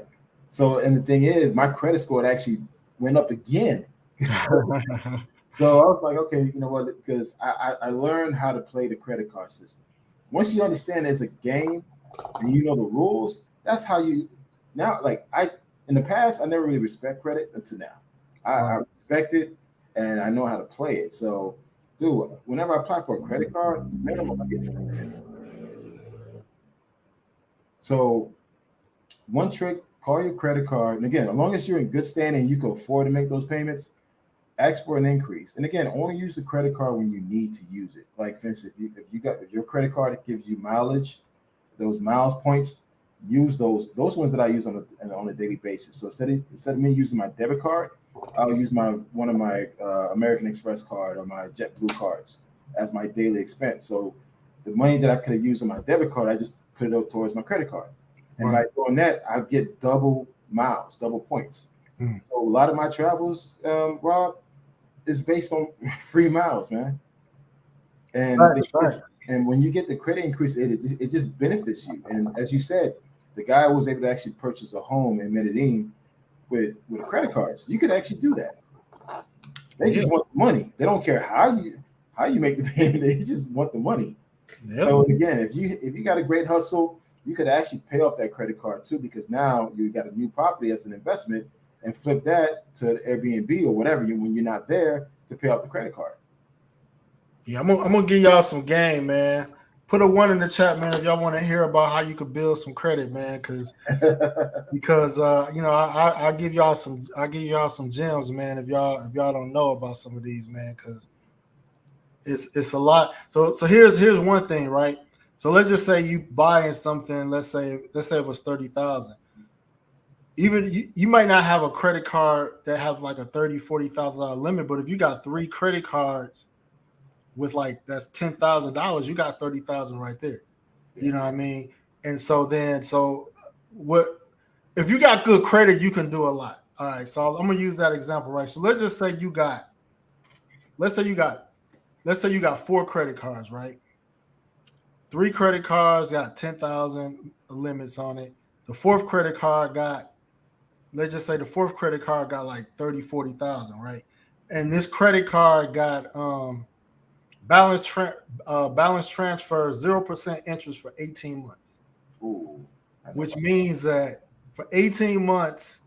S3: So, and the thing is, my credit score actually went up again. So I was like, okay, you know what? Because I learned how to play the credit card system. Once you understand there's a game and you know the rules, that's how you now. Like in the past, I never really respect credit until now. I respect it and I know how to play it. So, dude, whenever I apply for a credit card, minimum I get it. So, one trick: call your credit card, and again, as long as you're in good standing, you can afford to make those payments. Ask for an increase, and again, only use the credit card when you need to use it. Like, for instance, if your credit card gives you mileage, those miles points, use those ones that I use on a daily basis. So instead of me using my debit card, I'll use one of my American Express card or my JetBlue cards as my daily expense. So the money that I could have used on my debit card, I just put it up towards my credit card, and by doing that, I get double miles, double points. So a lot of my travels, Rob, is based on free miles, man. And and when you get the credit increase, it just benefits you. And as you said, the guy was able to actually purchase a home in Medellin with credit cards. You could actually do that. They just want the money. They don't care how you make the payment. They just want the money. Yep. So again, if you got a great hustle, you could actually pay off that credit card too, because now you got a new property as an investment and flip that to Airbnb or whatever when you're not there to pay off the credit card.
S1: Yeah, I'm gonna give y'all some game, man. Put a 1 in the chat, man, if y'all want to hear about how you could build some credit, man. Because I give y'all some gems, man. If y'all don't know about some of these, man, because it's a lot. So here's one thing, right? So let's just say you buying something. Let's say it was $30,000. Even you might not have a credit card that have like a $30,000-$40,000 limit, but if you got 3 credit cards with like that's $10,000, you got $30,000 right there. You know what I mean? And so what if you got good credit, you can do a lot. All right. So I'm gonna use that example, right? So let's just say you got 4 credit cards, right? 3 credit cards got 10,000 limits on it. The 4th credit card got, let's just say the 4th credit card got like 30,000-40,000, right? And this credit card got balance transfer 0% interest for 18 months.
S3: Ooh,
S1: which means that for 18 months,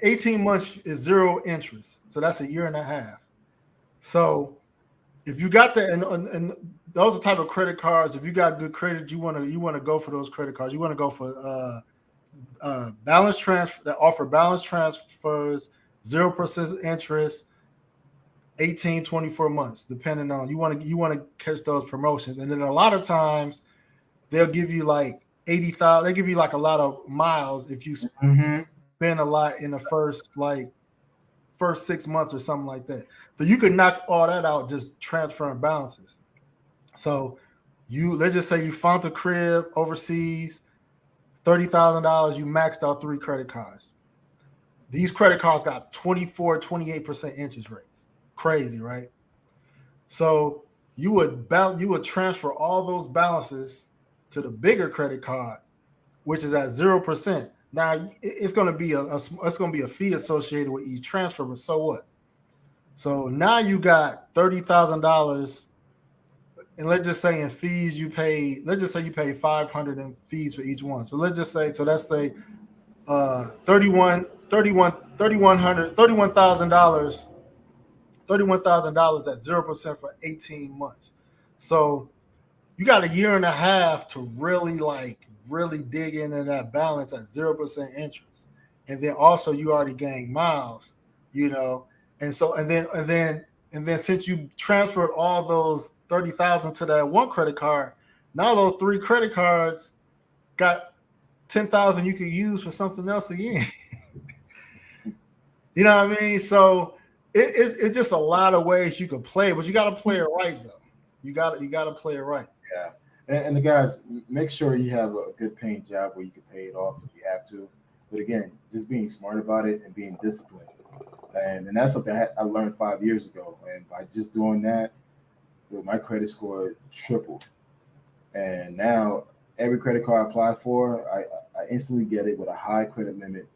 S1: 18 months is 0 interest. So that's a year and a half. So if you got that, and those are the type of credit cards, if you got good credit, you want to go for those credit cards. You want to go for balance transfer that offer balance transfers, 0% interest, 18, 24 months, depending on you want to catch those promotions. And then a lot of times they'll give you like 80,000. They give you like a lot of miles if you spend a lot in the first 6 months or something like that. So you could knock all that out just transferring balances. So let's just say you found the crib overseas, $30,000, you maxed out 3 credit cards. These credit cards got 24, 28% interest rates. Crazy, right? So you would transfer all those balances to the bigger credit card, which is at 0%. Now it's going to be a fee associated with each transfer, but so what? So now you got $30,000, and let's just say in fees you pay. Let's just say you pay $500 in fees for each one. So let's just say that's say $31,000 at 0% for 18 months. So you got a year and a half to really dig into that balance at 0% interest, and then also you already gained miles, and then since you transferred all those 30,000 to that one credit card, now those 3 credit cards got 10,000 you could use for something else again. You know what I mean? So it's just a lot of ways you could play, but you got to play it right though. You got to play it right.
S3: Yeah. And the guys, make sure you have a good paying job where you can pay it off if you have to. But again, just being smart about it and being disciplined. And that's something I learned 5 years ago. And by just doing that, my credit score tripled. And now every credit card I apply for, I instantly get it with a high credit limit.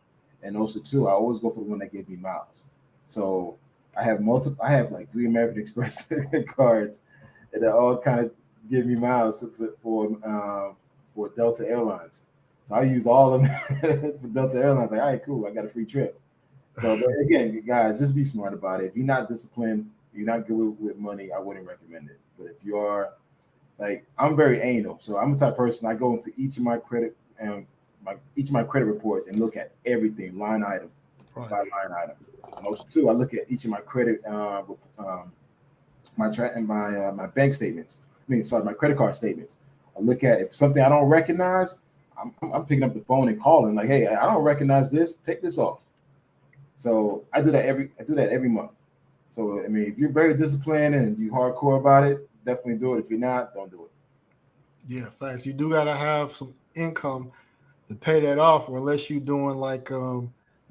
S3: And also, too, I always go for the one that gave me miles. So I have like 3 American Express cards that all kind of give me miles for Delta Airlines. So I use all of them for Delta Airlines. Like, all right, cool, I got a free trip. So, but again, guys, just be smart about it. If you're not disciplined, you're not good with money, I wouldn't recommend it. But if you are, like, I'm very anal, so I'm the type of person, I go into each of my credit reports and look at everything, line item by line item. And also, too, I look at each of my credit, my bank statements. My credit card statements. I look at if something I don't recognize, I'm picking up the phone and calling like, hey, I don't recognize this. Take this off. So I do that every month. So I mean, if you're very disciplined and you hardcore about it, definitely do it. If you're not, don't do it.
S1: Yeah, facts. You do gotta have some income to pay that off, or unless you're doing like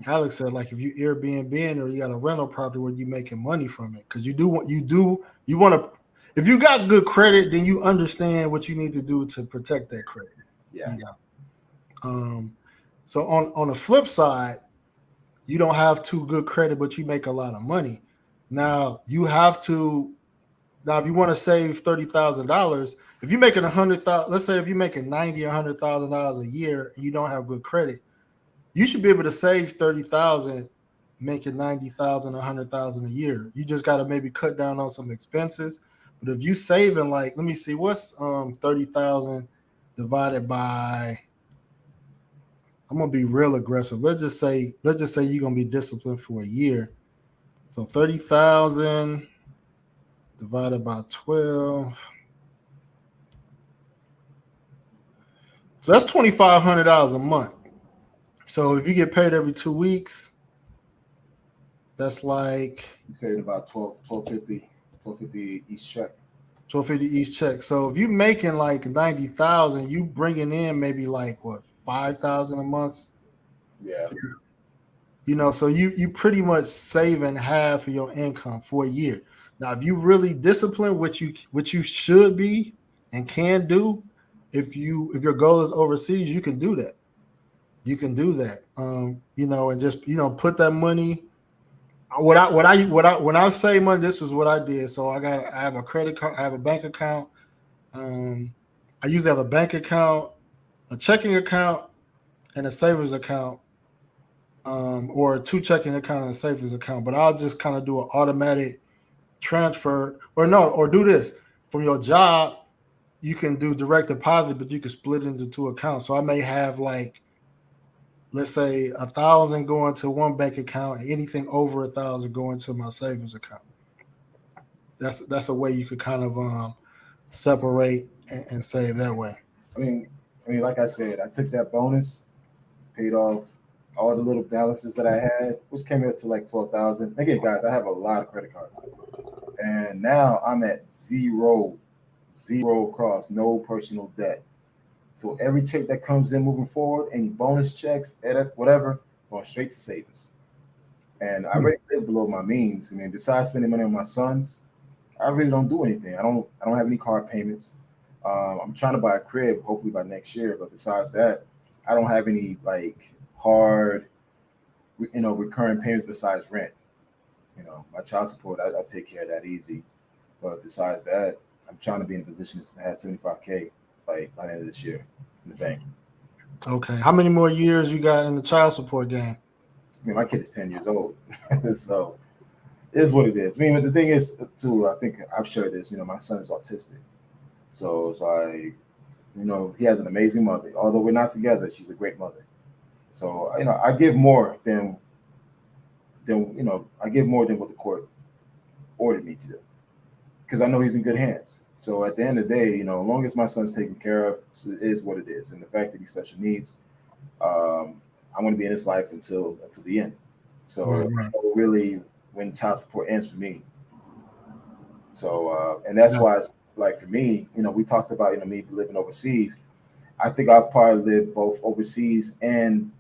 S1: Alex said, like if you Airbnb or you got a rental property where you're making money from it, because you want to. If you got good credit, then you understand what you need to do to protect that credit.
S3: Yeah.
S1: So on the flip side, you don't have too good credit, but you make a lot of money. Now if you want to save $30,000, if you're making $100,000, let's say if you're making $90,000 or $100,000 a year and you don't have good credit, you should be able to save $30,000, making $90,000, $100,000 a year. You just got to maybe cut down on some expenses. But if you saving let me see, what's 30,000 divided by? I'm gonna be real aggressive. Let's just say you're gonna be disciplined for a year. So 30,000 divided by 12. So that's $2,500 a month. So if you get paid every 2 weeks, that's like
S3: you saved about $1,250 each check.
S1: $1,250 each check. So if you're making like 90,000, you bringing in maybe like what, 5,000 a month?
S3: Yeah.
S1: So you pretty much saving half of your income for a year. Now, if you really discipline, which you should be and can do, if your goal is overseas, you can do that. You can do that. And just put that money. When I save money, this is what I did. So I have a credit card, I have a bank account. I usually have a bank account, a checking account, and a savings account, or 2 checking account and a savings account. But I'll just kind of do an automatic transfer, or do this from your job. You can do direct deposit, but you can split it into 2 accounts. So I may have let's say 1,000 going to one bank account, and anything over 1,000 going to my savings account. That's a way you could kind of separate and save that way.
S3: I mean, like I said, I took that bonus, paid off all the little balances that I had, which came up to like 12,000. Again, guys, I have a lot of credit cards, and now I'm at zero across, no personal debt. So every check that comes in moving forward, any bonus checks, edit, whatever, going straight to savings. And I already live below my means. I mean, besides spending money on my sons, I really don't do anything. I don't have any car payments. I'm trying to buy a crib, hopefully by next year. But besides that, I don't have any like hard, recurring payments besides rent. My child support, I take care of that easy. But besides that, I'm trying to be in a position to have 75K like by the end of this year in the bank.
S1: Okay. How many more years you got in the child support game?
S3: I mean, my kid is 10 years old, so it is what it is. I mean, but the thing is, too, I think I've shared this. My son is autistic, so it's like, he has an amazing mother. Although we're not together, she's a great mother. So, I give more than I give more than what the court ordered me to do, because I know he's in good hands. So at the end of the day, as long as my son's taken care of, so it is what it is. And the fact that he's special needs, I want to be in his life until the end. So
S1: Right.
S3: really, when child support ends for me. So and that's why it's like for me, we talked about me living overseas. I think I'll probably live both overseas and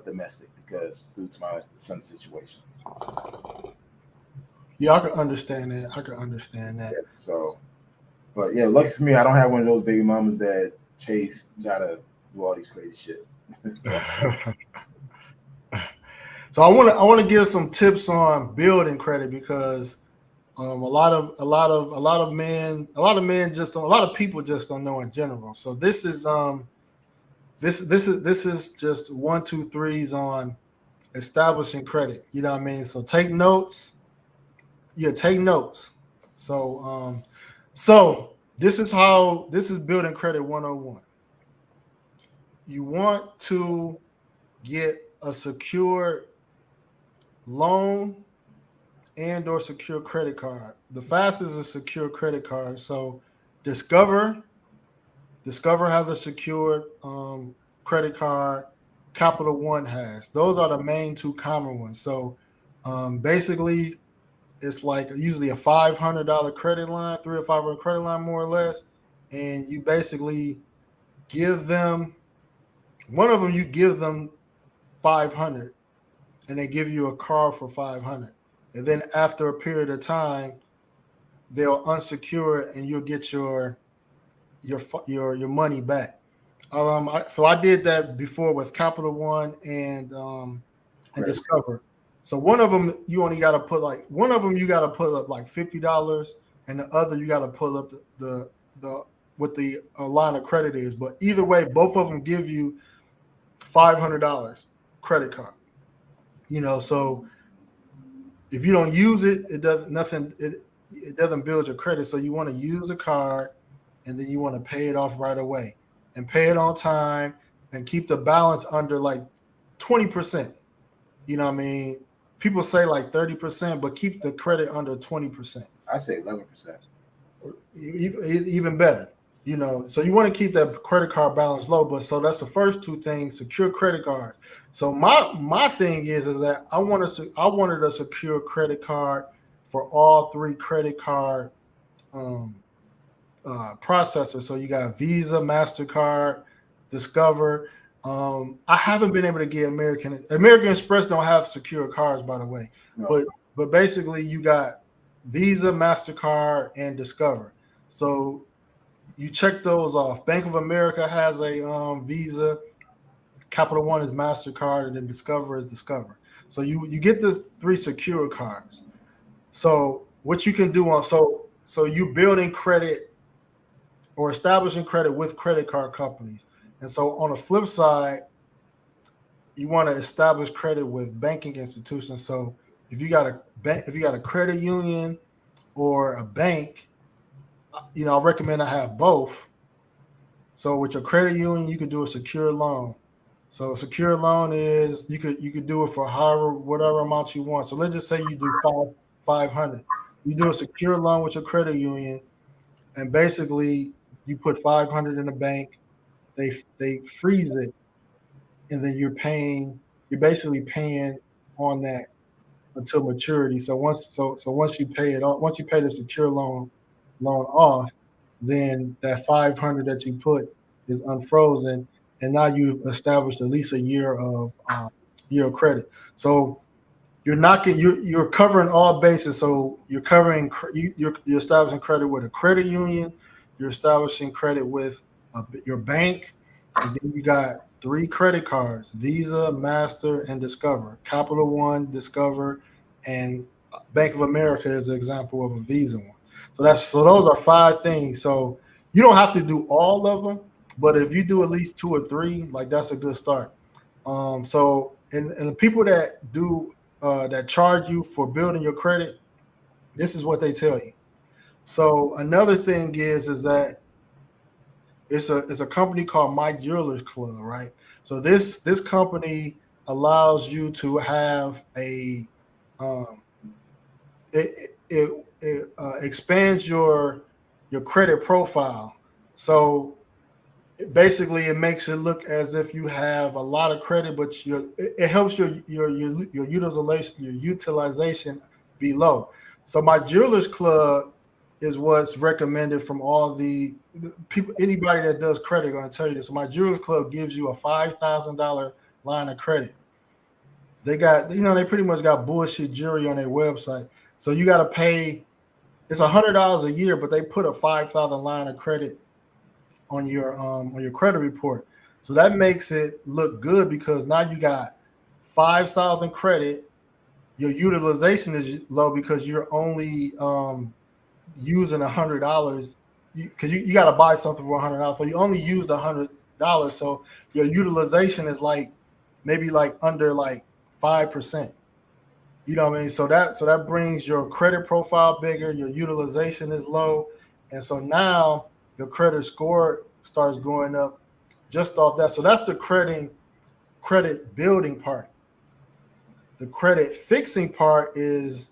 S3: domestic because due to my son's situation.
S1: Yeah, I can understand that. I can understand that.
S3: Yeah, so, but yeah, lucky for me, I don't have one of those baby mamas that try to do all these crazy shit.
S1: So I want to give some tips on building credit because a lot of people just don't know in general. So this is just 1, 2, 3s on establishing credit. You know what I mean? So take notes. Yeah, take notes. So this is building credit 101. You want to get a secure loan and or secure credit card. The fastest is a secure credit card. So Discover has a secured credit card. Capital One has. Those are the main two common ones. So basically, it's like usually a $500 credit line, $300 or $500 credit line, more or less, and you basically give them one of them. You give them 500, and they give you a car for 500, and then after a period of time, they'll unsecure it, and you'll get your money back. So I did that before with Capital One and Discover. So one of them you got to put up like $50, and the other you got to pull up the what the line of credit is. But either way, both of them give you $500 credit card. So if you don't use it, it does nothing. It doesn't build your credit. So you want to use the card, and then you want to pay it off right away and pay it on time and keep the balance under like 20%. You know what I mean? People say like 30%, but keep the credit under 20%.
S3: I say 11%.
S1: Even better. So you want to keep that credit card balance low, but so that's the first two things: secure credit cards. So my thing is that I wanted a secure credit card for all three credit card processors. So you got Visa, MasterCard, Discover. I haven't been able to get American Express don't have secure cards, by the way. No. But basically you got Visa, MasterCard, and Discover. So you check those off. Bank of America has a Visa, Capital One is MasterCard, and then Discover is Discover. So you get the three secure cards. So what you can do so you building credit or establishing credit with credit card companies. And so on the flip side, you want to establish credit with banking institutions. So if you got a credit union or a bank, I recommend I have both. So with your credit union, you could do a secure loan. So a secure loan is you could do it for whatever amount you want. So let's just say you do 500. You do a secure loan with your credit union, and basically you put 500 in the bank. They freeze it, and then you're paying you're basically paying on that until maturity. So once you pay it off, once you pay the secure loan off, then that 500 that you put is unfrozen, and now you've established at least a year of credit. So you're covering all bases. So you're covering you're establishing credit with a credit union, you're establishing credit with your bank, and then you got 3 credit cards: Visa, Master, and Discover. Capital One, Discover, and Bank of America is an example of a Visa one. So those are 5 things. So you don't have to do all of them, but if you do at least 2 or 3, like that's a good start. So and the people that do that charge you for building your credit, this is what they tell you. So another thing is that it's a company called My Jewelers Club, right? So this company allows you to have a it expands your credit profile. So basically it makes it look as if you have a lot of credit, but it helps your utilization be low. So My Jewelers Club is what's recommended from all the people. Anybody that does credit going to tell you this. So My Jewelers Club gives you a $5,000 line of credit. They got, they pretty much got bullshit jewelry on their website. So you got to pay. It's $100 a year, but they put a $5,000 line of credit on your credit report. So that makes it look good because now you got $5,000 credit. Your utilization is low because you're only using $100 because you got to buy something for $100. So you only used $100. So your utilization is maybe under 5%. You know what I mean? So that brings your credit profile bigger. Your utilization is low, and so now your credit score starts going up just off that. So that's the credit building part. The credit fixing part is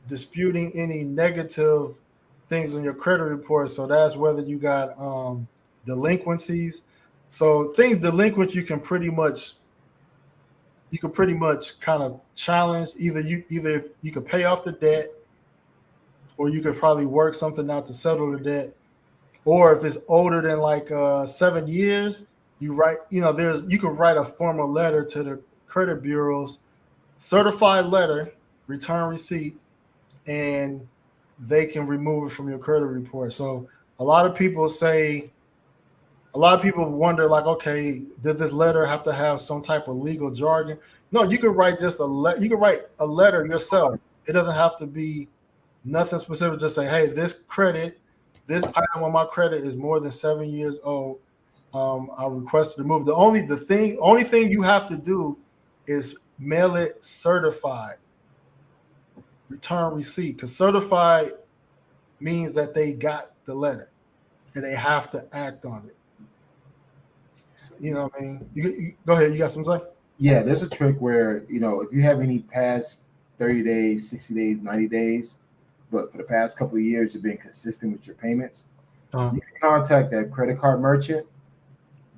S1: disputing any negative things on your credit report. So that's whether you got delinquencies. So things delinquent you can pretty much kind of challenge. Either you could pay off the debt, or you could probably work something out to settle the debt. Or if it's older than 7 years, you could write a formal letter to the credit bureaus, certified letter, return receipt, and they can remove it from your credit report. So a lot of people wonder, okay, does this letter have to have some type of legal jargon? No, you can write you can write a letter yourself. It doesn't have to be nothing specific. Just say, hey, this item on my credit is more than 7 years old. I request to remove. The only thing you have to do is mail it certified, return receipt. Because certified means that they got the letter and they have to act on it. You know what I mean? You go ahead. You got something to say?
S3: Yeah, there's a trick where, if you have any past 30 days, 60 days, 90 days, but for the past couple of years, you've been consistent with your payments, you can contact that credit card merchant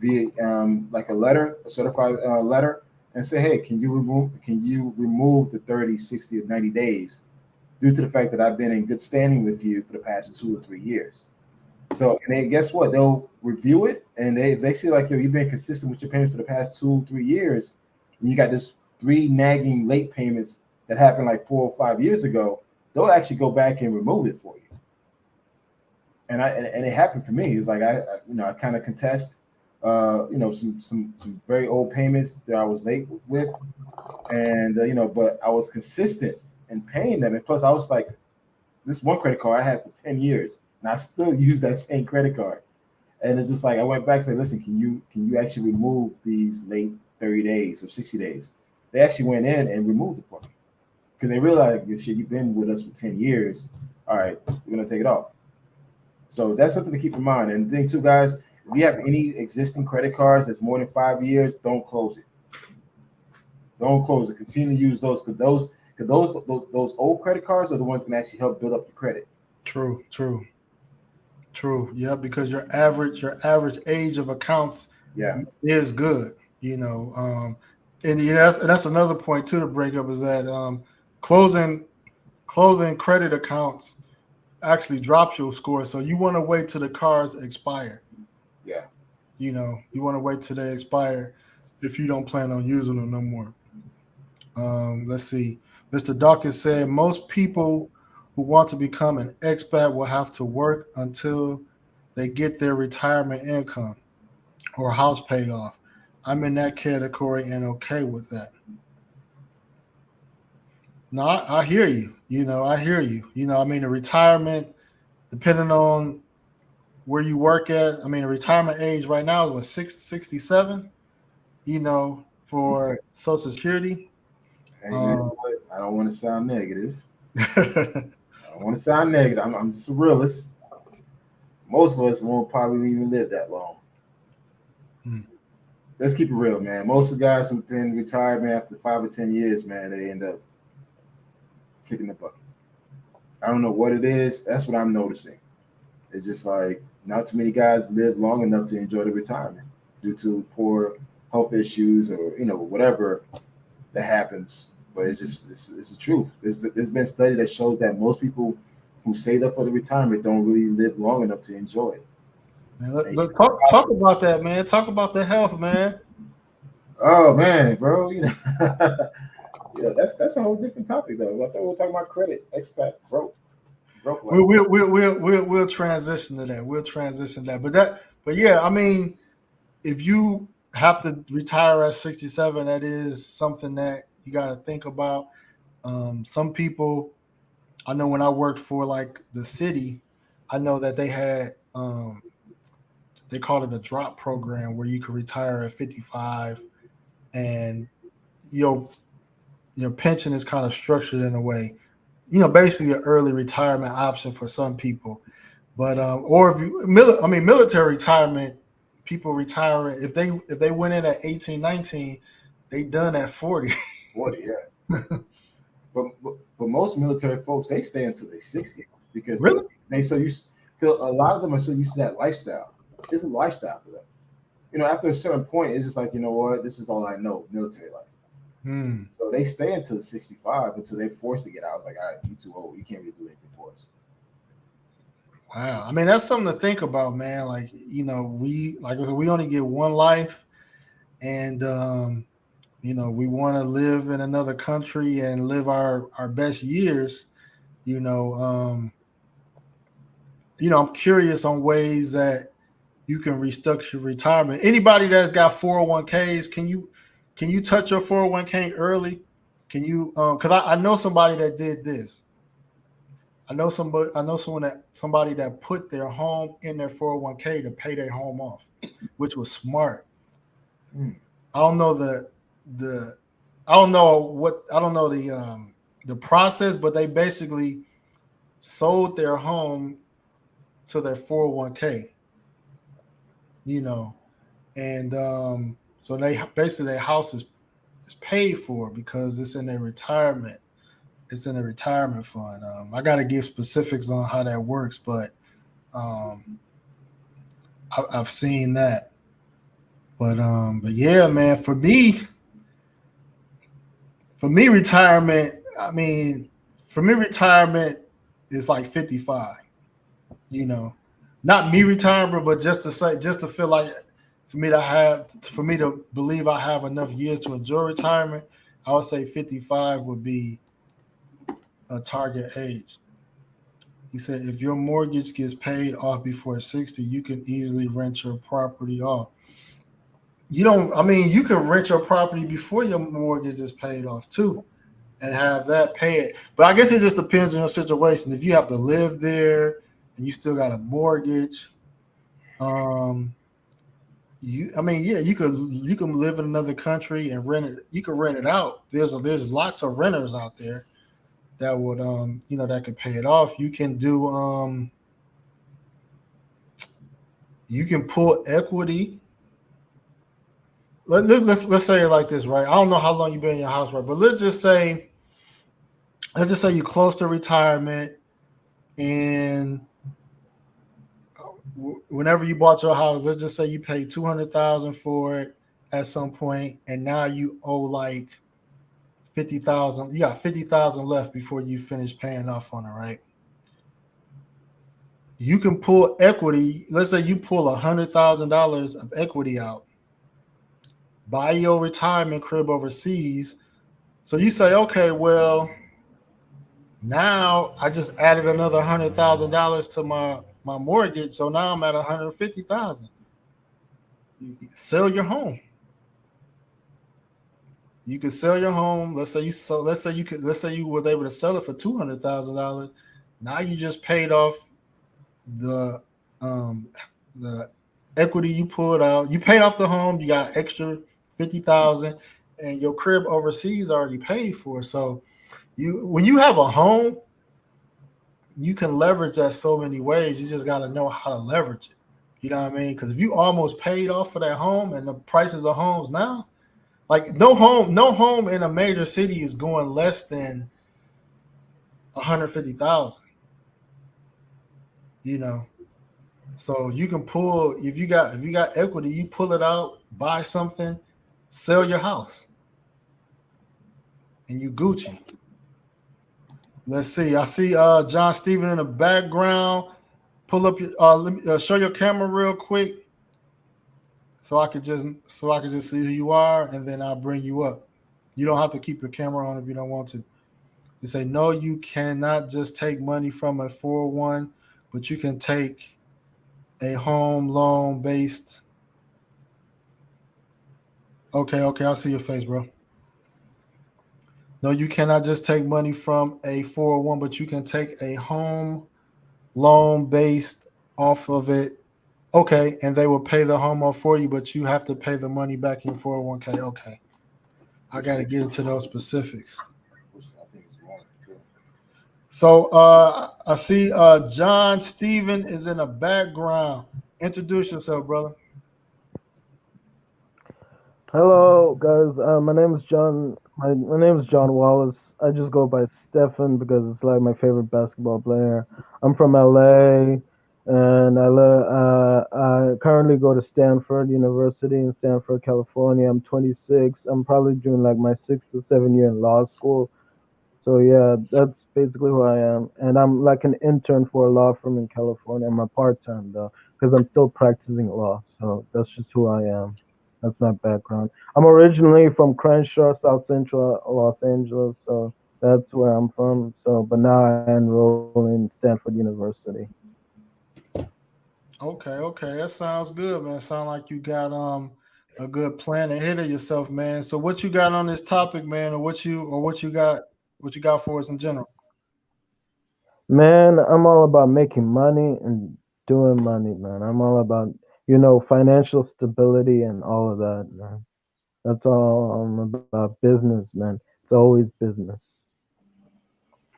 S3: via a certified letter, and say, hey, can you remove the 30, 60, or 90 days due to the fact that I've been in good standing with you for the past 2 or 3 years. So, and then guess what? They'll review it, and if they see you've been consistent with your payments for the past 2, 3 years, and you got this 3 nagging late payments that happened 4 or 5 years ago, they'll actually go back and remove it for you. And it happened for me. It's I kind of contest, some very old payments that I was late with, and but I was consistent in paying them. And plus, I was this one credit card I had for 10 years, and I still use that same credit card. And it's just I went back and said, listen, can you actually remove these late 30 days or 60 days? They actually went in and removed it for me because they realized, you've been with us for 10 years. All right, we're going to take it off. So that's something to keep in mind. And the thing too, guys, if you have any existing credit cards that's more than 5 years, don't close it. Don't close it. Continue to use those because those old credit cards are the ones that can actually help build up your credit.
S1: True. Yeah, because your average age of accounts is good. And that's another point too to bring up is that closing credit accounts actually drops your score. So you want to wait till the cards expire.
S3: Yeah.
S1: You want to wait till they expire if you don't plan on using them no more. Let's see. Mr. Dawkins said most people who want to become an expat will have to work until they get their retirement income or house paid off. I'm in that category and okay with that. No, I hear you. I hear you. The retirement, depending on where you work at, the retirement age right now is what, 67, for Social Security.
S3: Hey, man, I don't want to sound negative. I don't want to sound negative. I'm just a realist. Most of us won't probably even live that long. Let's keep it real, man. Most of the guys within retirement after 5 or 10 years, man, they end up kicking the bucket. I don't know what it is. That's what I'm noticing. It's just like not too many guys live long enough to enjoy the retirement due to poor health issues or whatever that happens. But it's the truth. There's been a study that shows that most people who saved up for the retirement don't really live long enough to enjoy it.
S1: Man, talk about that, man. Talk about the health, man.
S3: Oh man, bro. Yeah, that's a whole different topic though. I thought we were talking about credit, expat, broke.
S1: We'll transition to that. We'll transition to that. But yeah, if you have to retire at 67, that is something that you got to think about. Some people, I know when I worked for like the city, I know that they had they called it a drop program where you could retire at 55, and your pension is kind of structured in a way, basically an early retirement option for some people. But or if you military retirement, people retiring if they went in at 18, 19, they done at 40.
S3: 40, yeah. but most military folks, they stay until they're 60 because
S1: really
S3: a lot of them are so used to that lifestyle. It's a lifestyle for them. After a certain point, it's just like, this is all I know, military life. So they stay until 65 until they're forced to get out. I was like, all right, you too old. You can't really do anything for us.
S1: Wow. That's something to think about, man. Like, we only get one life, and we want to live in another country and live our best years. I'm curious on ways that you can restructure retirement. Anybody that's got 401ks, can you touch your 401k early? Can you? Because I know somebody that did this. I know somebody that put their home in their 401k to pay their home off, which was smart. I don't know the process, but they basically sold their home to their 401k. And so they basically their house is paid for because it's in their retirement. It's in a retirement fund. I got to give specifics on how that works, but I've seen that. But yeah, man, for me, retirement. Retirement is like 55. Not me retiring, but just to feel like for me to believe I have enough years to enjoy retirement, I would say 55 would be a target age. He said, if your mortgage gets paid off before 60, you can easily rent your property off. You can rent your property before your mortgage is paid off too and have that paid. But I guess it just depends on your situation. If you have to live there and you still got a mortgage, you can live in another country and rent it. You can rent it out. There's lots of renters out there that would that could pay it off. You can do you can pull equity. Let's say it like this, right? I don't know how long you've been in your house, right? But let's just say you're close to retirement, and whenever you bought your house, let's just say you paid $200,000 for it at some point, and now you owe like 50,000. You got 50,000 left before you finish paying off on it, right? You can pull equity. Let's say you pull $100,000 of equity out, buy your retirement crib overseas. So you say, okay, well, now I just added another $100,000 to my mortgage, so now I'm at 150,000. Sell your home. You could sell your home. Let's say you so. Let's say you were able to sell it for $200,000. Now you just paid off the um the equity you pulled out. You paid off the home. You got extra 50,000, and your crib overseas already paid for. So when you have a home, you can leverage that so many ways. You just got to know how to leverage it. You know what I mean? Because if you almost paid off for that home, and the prices of homes now, like no home in a major city is going less than 150,000. You know, so you can pull if you got equity, you pull it out, buy something, sell your house, and you Gucci. Let's see. I see John Steven in the background. Pull up your let me show your camera real quick so I could just see who you are, and then I'll bring you up. You don't have to keep your camera on if you don't want to. You say no, you cannot just take money from a 401, but you can take a home loan based. Okay, I see your face, bro. No, you cannot just take money from a 401, but you can take a home loan based off of it. Okay, and they will pay the home off for you, but you have to pay the money back in 401k. Okay. I got to get into those specifics. So I see John Steven is in the background. Introduce yourself, brother.
S4: Hello, guys. My name is John. My name is John Wallace. I just go by Stefan because it's like my favorite basketball player. I'm from LA, and I currently go to Stanford University in Stanford, California. I'm 26. I'm probably doing like my 6 to 7 year in law school. So yeah, that's basically who I am. And I'm like an intern for a law firm in California. I'm a part-time though, because I'm still practicing law. So that's just who I am. That's my background. I'm originally from Crenshaw, South Central Los Angeles. So that's where I'm from. So, but now I enroll in Stanford University.
S1: Okay, that sounds good, man. Sound like you got a good plan ahead of yourself, man. So what you got on this topic, man, or what you got for us in general?
S4: Man, I'm all about making money and doing money, man. I'm all about, financial stability and all of that, man. That's all I'm about. Business, man. It's always business.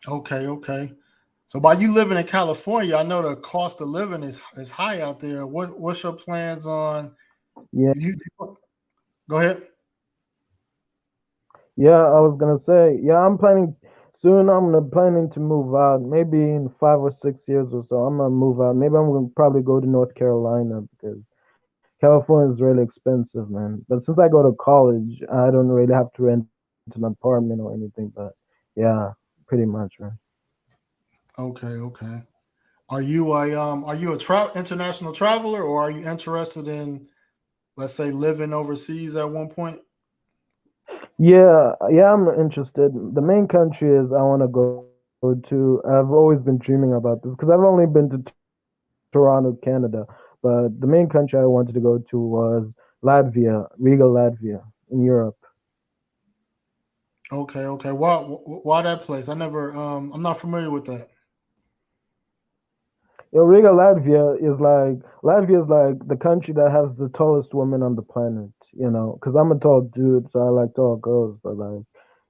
S1: Okay. So by you living in California, I know the cost of living is high out there. What's your plans on
S4: Yeah,
S1: you go ahead?
S4: yeah. I was gonna say, yeah. I'm planning soon. Planning to move out. Maybe in 5 or 6 years or so. I'm gonna move out. Maybe I'm gonna probably go to North Carolina because California is really expensive, man. But since I go to college, I don't really have to rent an apartment or anything. But yeah, pretty much, man.
S1: Okay. Are you a international traveler, or are you interested in, let's say, living overseas at one point?
S4: Yeah, yeah, I'm interested. The main country is I want to go to. I've always been dreaming about this because I've only been to Toronto, Canada. But the main country I wanted to go to was Latvia, Riga, Latvia, in Europe.
S1: Okay. Why that place? I'm not familiar with that.
S4: Riga, Latvia is like the country that has the tallest woman on the planet. Because I'm a tall dude, so I like tall girls. But like,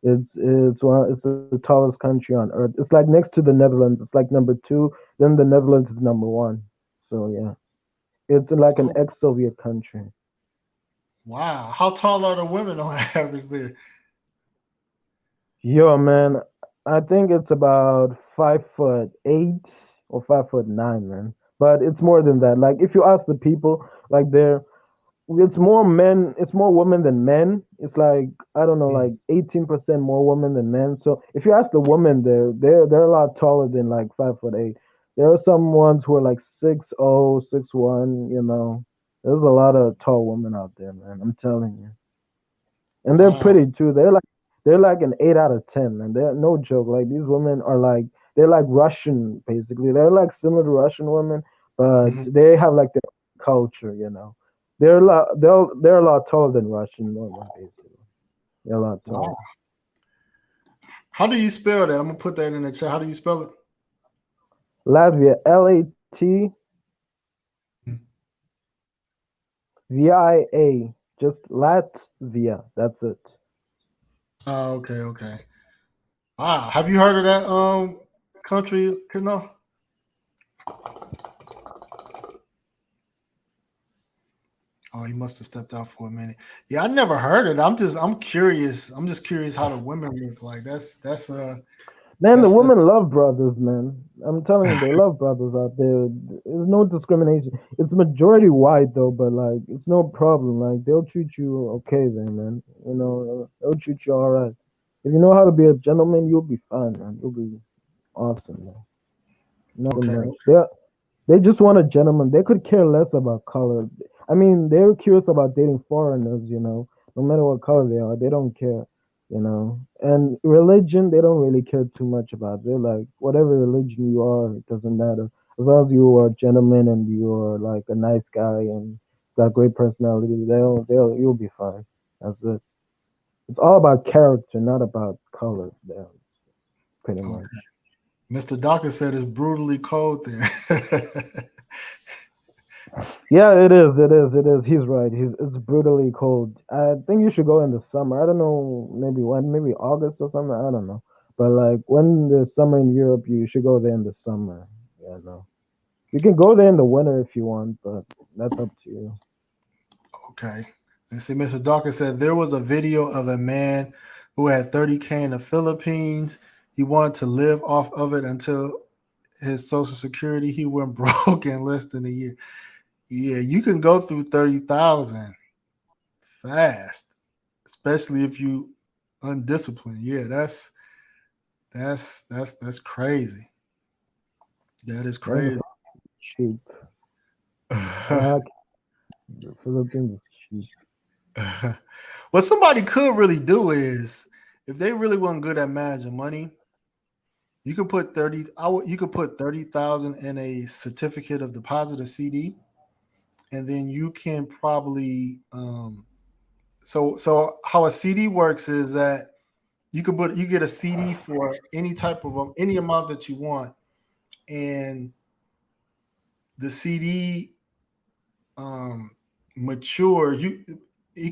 S4: it's the tallest country on earth. It's like next to the Netherlands. It's like number two. Then the Netherlands is number one. So yeah, it's like an
S1: Oh,
S4: ex-Soviet country.
S1: wow. How tall are the women on average there?
S4: Yo, man, I think it's about 5'8" or 5'9", man. But it's more than that. Like if you ask the people, like it's more men, it's more women than men. It's like I don't know, like 18% more women than men. So if you ask the women there, they're a lot taller than like 5'8". There are some ones who are like 6'0", 6'1", you know. There's a lot of tall women out there, man. I'm telling you. And they're
S1: Wow.
S4: pretty too. They're like an 8 out of 10, and they're no joke. Like these women are like they're like Russian basically. They're like similar to Russian women, but
S1: Mhm.
S4: they have like their culture, you know. They're a lot taller than Russian women basically. They're a lot taller.
S1: Wow. How do you spell that? I'm gonna put that in the chat. How do you spell it?
S4: Latvia, Latvia, just Latvia. That's it.
S1: Oh, okay, okay. Wow. Have you heard of that country? No. Oh, he must have stepped out for a minute. Yeah, I never heard it. I'm curious. I'm just curious how the women look like.
S4: Man, the
S1: That's the
S4: women love brothers, man. I'm telling you, they love brothers out there. There's no discrimination. It's majority white though, but like, it's no problem. Like, they'll treat you okay, then, man. You know, they'll treat you all right. If you know how to be a gentleman, you'll be fine, man. You'll be awesome, man. Nothing
S1: okay.
S4: much. They just want a gentleman. They could care less about color. I mean, they're curious about dating foreigners, you know, no matter what color they are. They don't care, you know. And religion, they don't really care too much about. They're like, whatever religion you are, it doesn't matter. As long as you are a gentleman and you are like a nice guy and got great personality, you'll be fine. That's it. It's all about character, not about color. There, pretty
S1: Okay.
S4: much.
S1: Mr. Dawkins said it's brutally cold there.
S4: Yeah, it is. It is. It is. He's right. It's brutally cold. I think you should go in the summer. I don't know, maybe when, maybe August or something. I don't know. But like when there's summer in Europe, you should go there in the summer. Yeah, no. You can go there in the winter if you want, but that's up to you.
S1: Okay. And see, Mr. Dawkins said there was a video of a man who had 30K in the Philippines. He wanted to live off of it until his social security. He went broke in less than a year. Yeah, you can go through 30,000 fast, especially if you undisciplined. Yeah, that's crazy. That is
S4: Man,
S1: crazy.
S4: cheap. Fuck. The Philippines is cheap.
S1: What somebody could really do is, if they really weren't good at managing money, you could put 30. You could put 30,000 in a certificate of deposit, a CD, and then you can probably. So how a CD works is that you get a CD for any type of any amount that you want, and the CD mature. You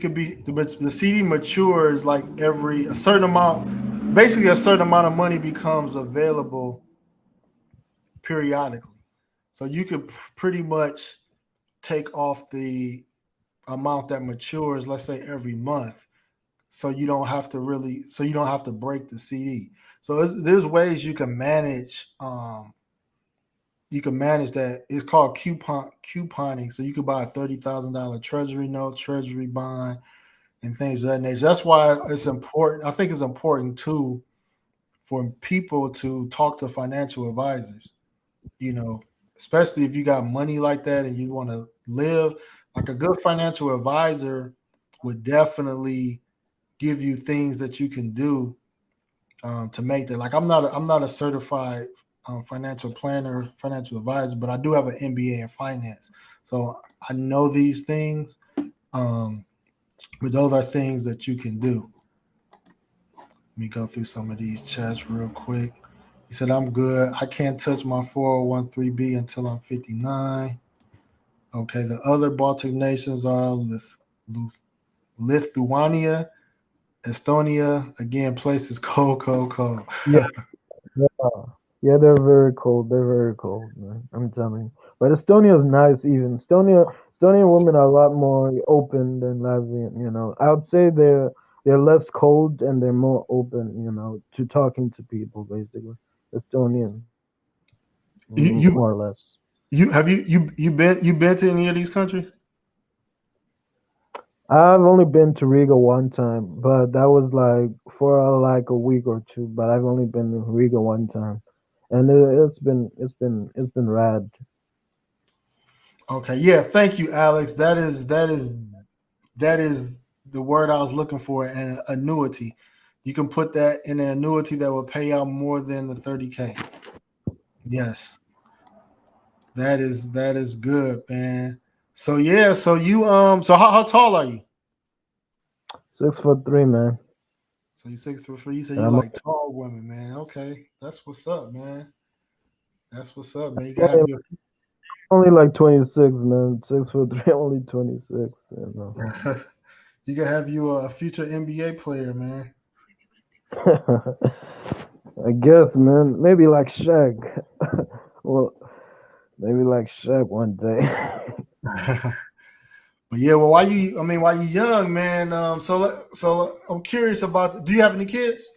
S1: could be the CD matures like every a certain amount. Basically, a certain amount of money becomes available periodically. So you could pretty much take off the amount that matures, let's say every month. So you don't have to break the CD. So there's ways you can manage that. It's called couponing. So you could buy a $30,000 treasury note, treasury bond, and things of that nature. That's why it's important. I think it's important too for people to talk to financial advisors. You know, especially if you got money like that and you want to live like a good financial advisor would definitely give you things that you can do to make that. Like I'm not a certified financial planner, financial advisor, but I do have an MBA in finance, so I know these things. Um, but those are things that you can do. Let me go through some of these chats real quick. He said, I'm good. I can't touch my 401(b) until I'm 59. Okay, the other Baltic nations are Lithuania, Estonia. Again, places cold, cold, cold.
S4: Yeah, yeah, yeah. They're very cold. They're very cold, man. I'm telling you. But Estonia's nice. Even Estonian women are a lot more open than Latvian. You know, I would say they're less cold and they're more open. You know, to talking to people. Basically, Estonian,
S1: You you
S4: more or less.
S1: you been to any of these countries?
S4: I've only been to Riga one time, but that was like for like a week or two. But I've only been to Riga one time, and it's been rad.
S1: Okay, yeah, thank you, Alex. That is the word I was looking for, an annuity. You can put that in an annuity that will pay out more than the 30K. Yes, that is good, man. So yeah, so you so how tall are you?
S4: 6'3", man.
S1: So you 6'3". You said
S4: And
S1: you
S4: I'm
S1: like tall women, man. Okay, that's what's up, man. That's what's up, man. You can have
S4: only,
S1: your
S4: only like 26, man. 6'3", only 26.
S1: you can have you a future NBA player, man.
S4: I guess, man. Maybe like Shaq. Well, maybe like Shaq one day.
S1: But yeah, well, why you young, man? So I'm curious about. Do you have any kids?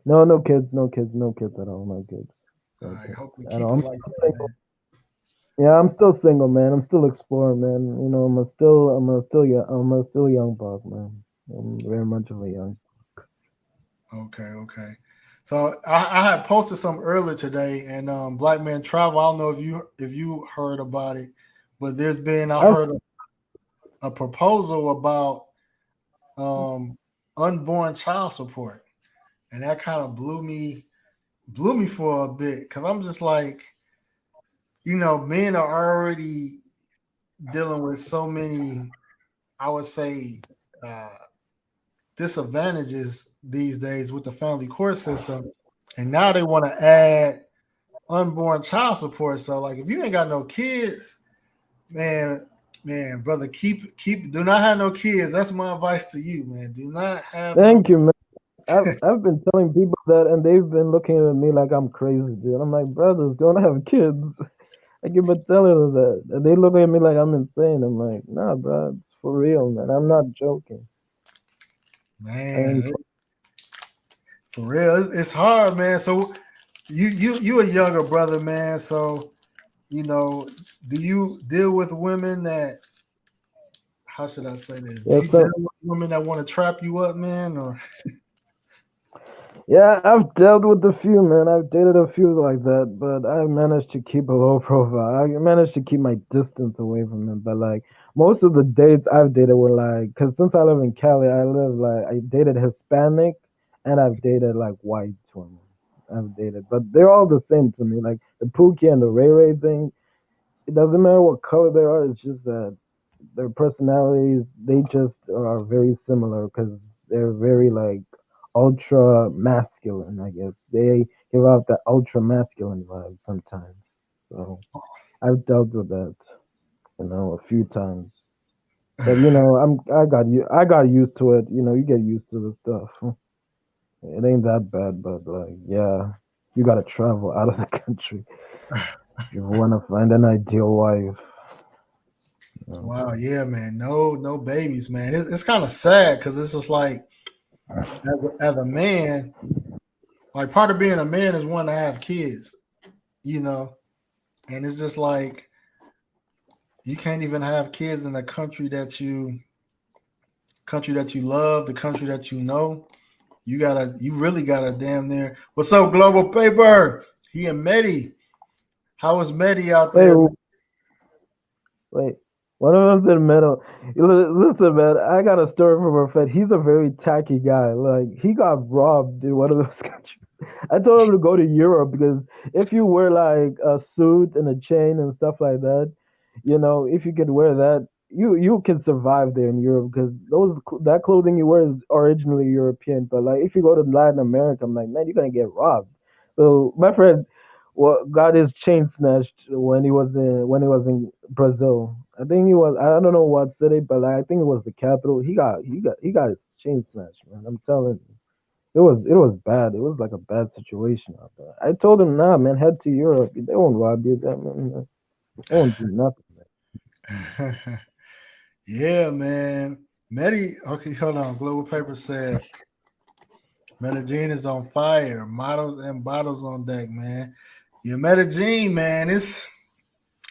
S4: No, no kids, no kids, no kids at all. No kids,
S1: All
S4: no
S1: right,
S4: kids.
S1: hopefully
S4: I know.
S1: keep it
S4: I'm
S1: like
S4: still
S1: that,
S4: single.
S1: man.
S4: Yeah, I'm still single, man. I'm still exploring, man. I'm a still young buck, man. I'm very much of a young.
S1: Okay. So I had posted some earlier today, and Black Man Travel. I don't know if you heard about it, but I
S4: I've,
S1: heard a proposal about um, unborn child support, and that kind of blew me for a bit because I'm just like, men are already dealing with so many, I would say, uh, disadvantages these days with the family court system, and now they want to add unborn child support. So, like, if you ain't got no kids, man, brother, do not have no kids. That's my advice to you, man. Do not have no.
S4: Thank you, man. I've been telling people that, and they've been looking at me like I'm crazy, dude. I'm like, brothers, don't have kids. I keep on telling them that, and they look at me like I'm insane. I'm like, nah, bro, it's for real, man. I'm not joking. I ain't.
S1: Man, for real, it's hard, man. So you a younger brother, man. So you know, do you deal with women that? How should I say this? Do
S4: Yeah,
S1: you deal
S4: so
S1: with women that want to trap you up, man? Or
S4: yeah, I've dealt with a few, man. I've dated a few like that, but I managed to keep a low profile. I managed to keep my distance away from them. But like most of the dates I've dated were like, cause since I live in Cali, I dated Hispanic, and I've dated like white women. I've dated, but they're all the same to me. Like the Pookie and the Ray Ray thing, it doesn't matter what color they are. It's just that their personalities, they just are very similar because they're very like ultra masculine. I guess they give out that ultra masculine vibe sometimes. So I've dealt with that, a few times. But I got used to it. You get used to the stuff. It ain't that bad, but like yeah, you gotta travel out of the country if you want to find an ideal wife. You know.
S1: wow, yeah, man, no babies, man. It's kind of sad because it's just like as a man, like part of being a man is one to have kids, you know, and it's just like you can't even have kids in the country that you love, the country that you know. You really gotta damn near. What's up, Global Paper? He and Medi. How is Medi out
S4: Wait,
S1: there, man?
S4: wait. One of them's in the middle. Listen, man, I got a story from a friend. He's a very tacky guy. Like, he got robbed in one of those countries. I told him to go to Europe because if you wear like a suit and a chain and stuff like that, if you could wear that, you can survive there in Europe because that clothing you wear is originally European. But like, if you go to Latin America, I'm like, man, you're gonna get robbed. So my friend, got his chain snatched when he was in Brazil. I think he was. I don't know what city, but like, I think it was the capital. He got his chain snatched, man. I'm telling you, it was bad. It was like a bad situation out there. I told him, nah, man, head to Europe. They won't rob you. They won't do nothing.
S1: Yeah, man. Medi. Okay, hold on. Global Paper said Medellin is on fire. Models and bottles on deck, man. Yeah, Medellin, man.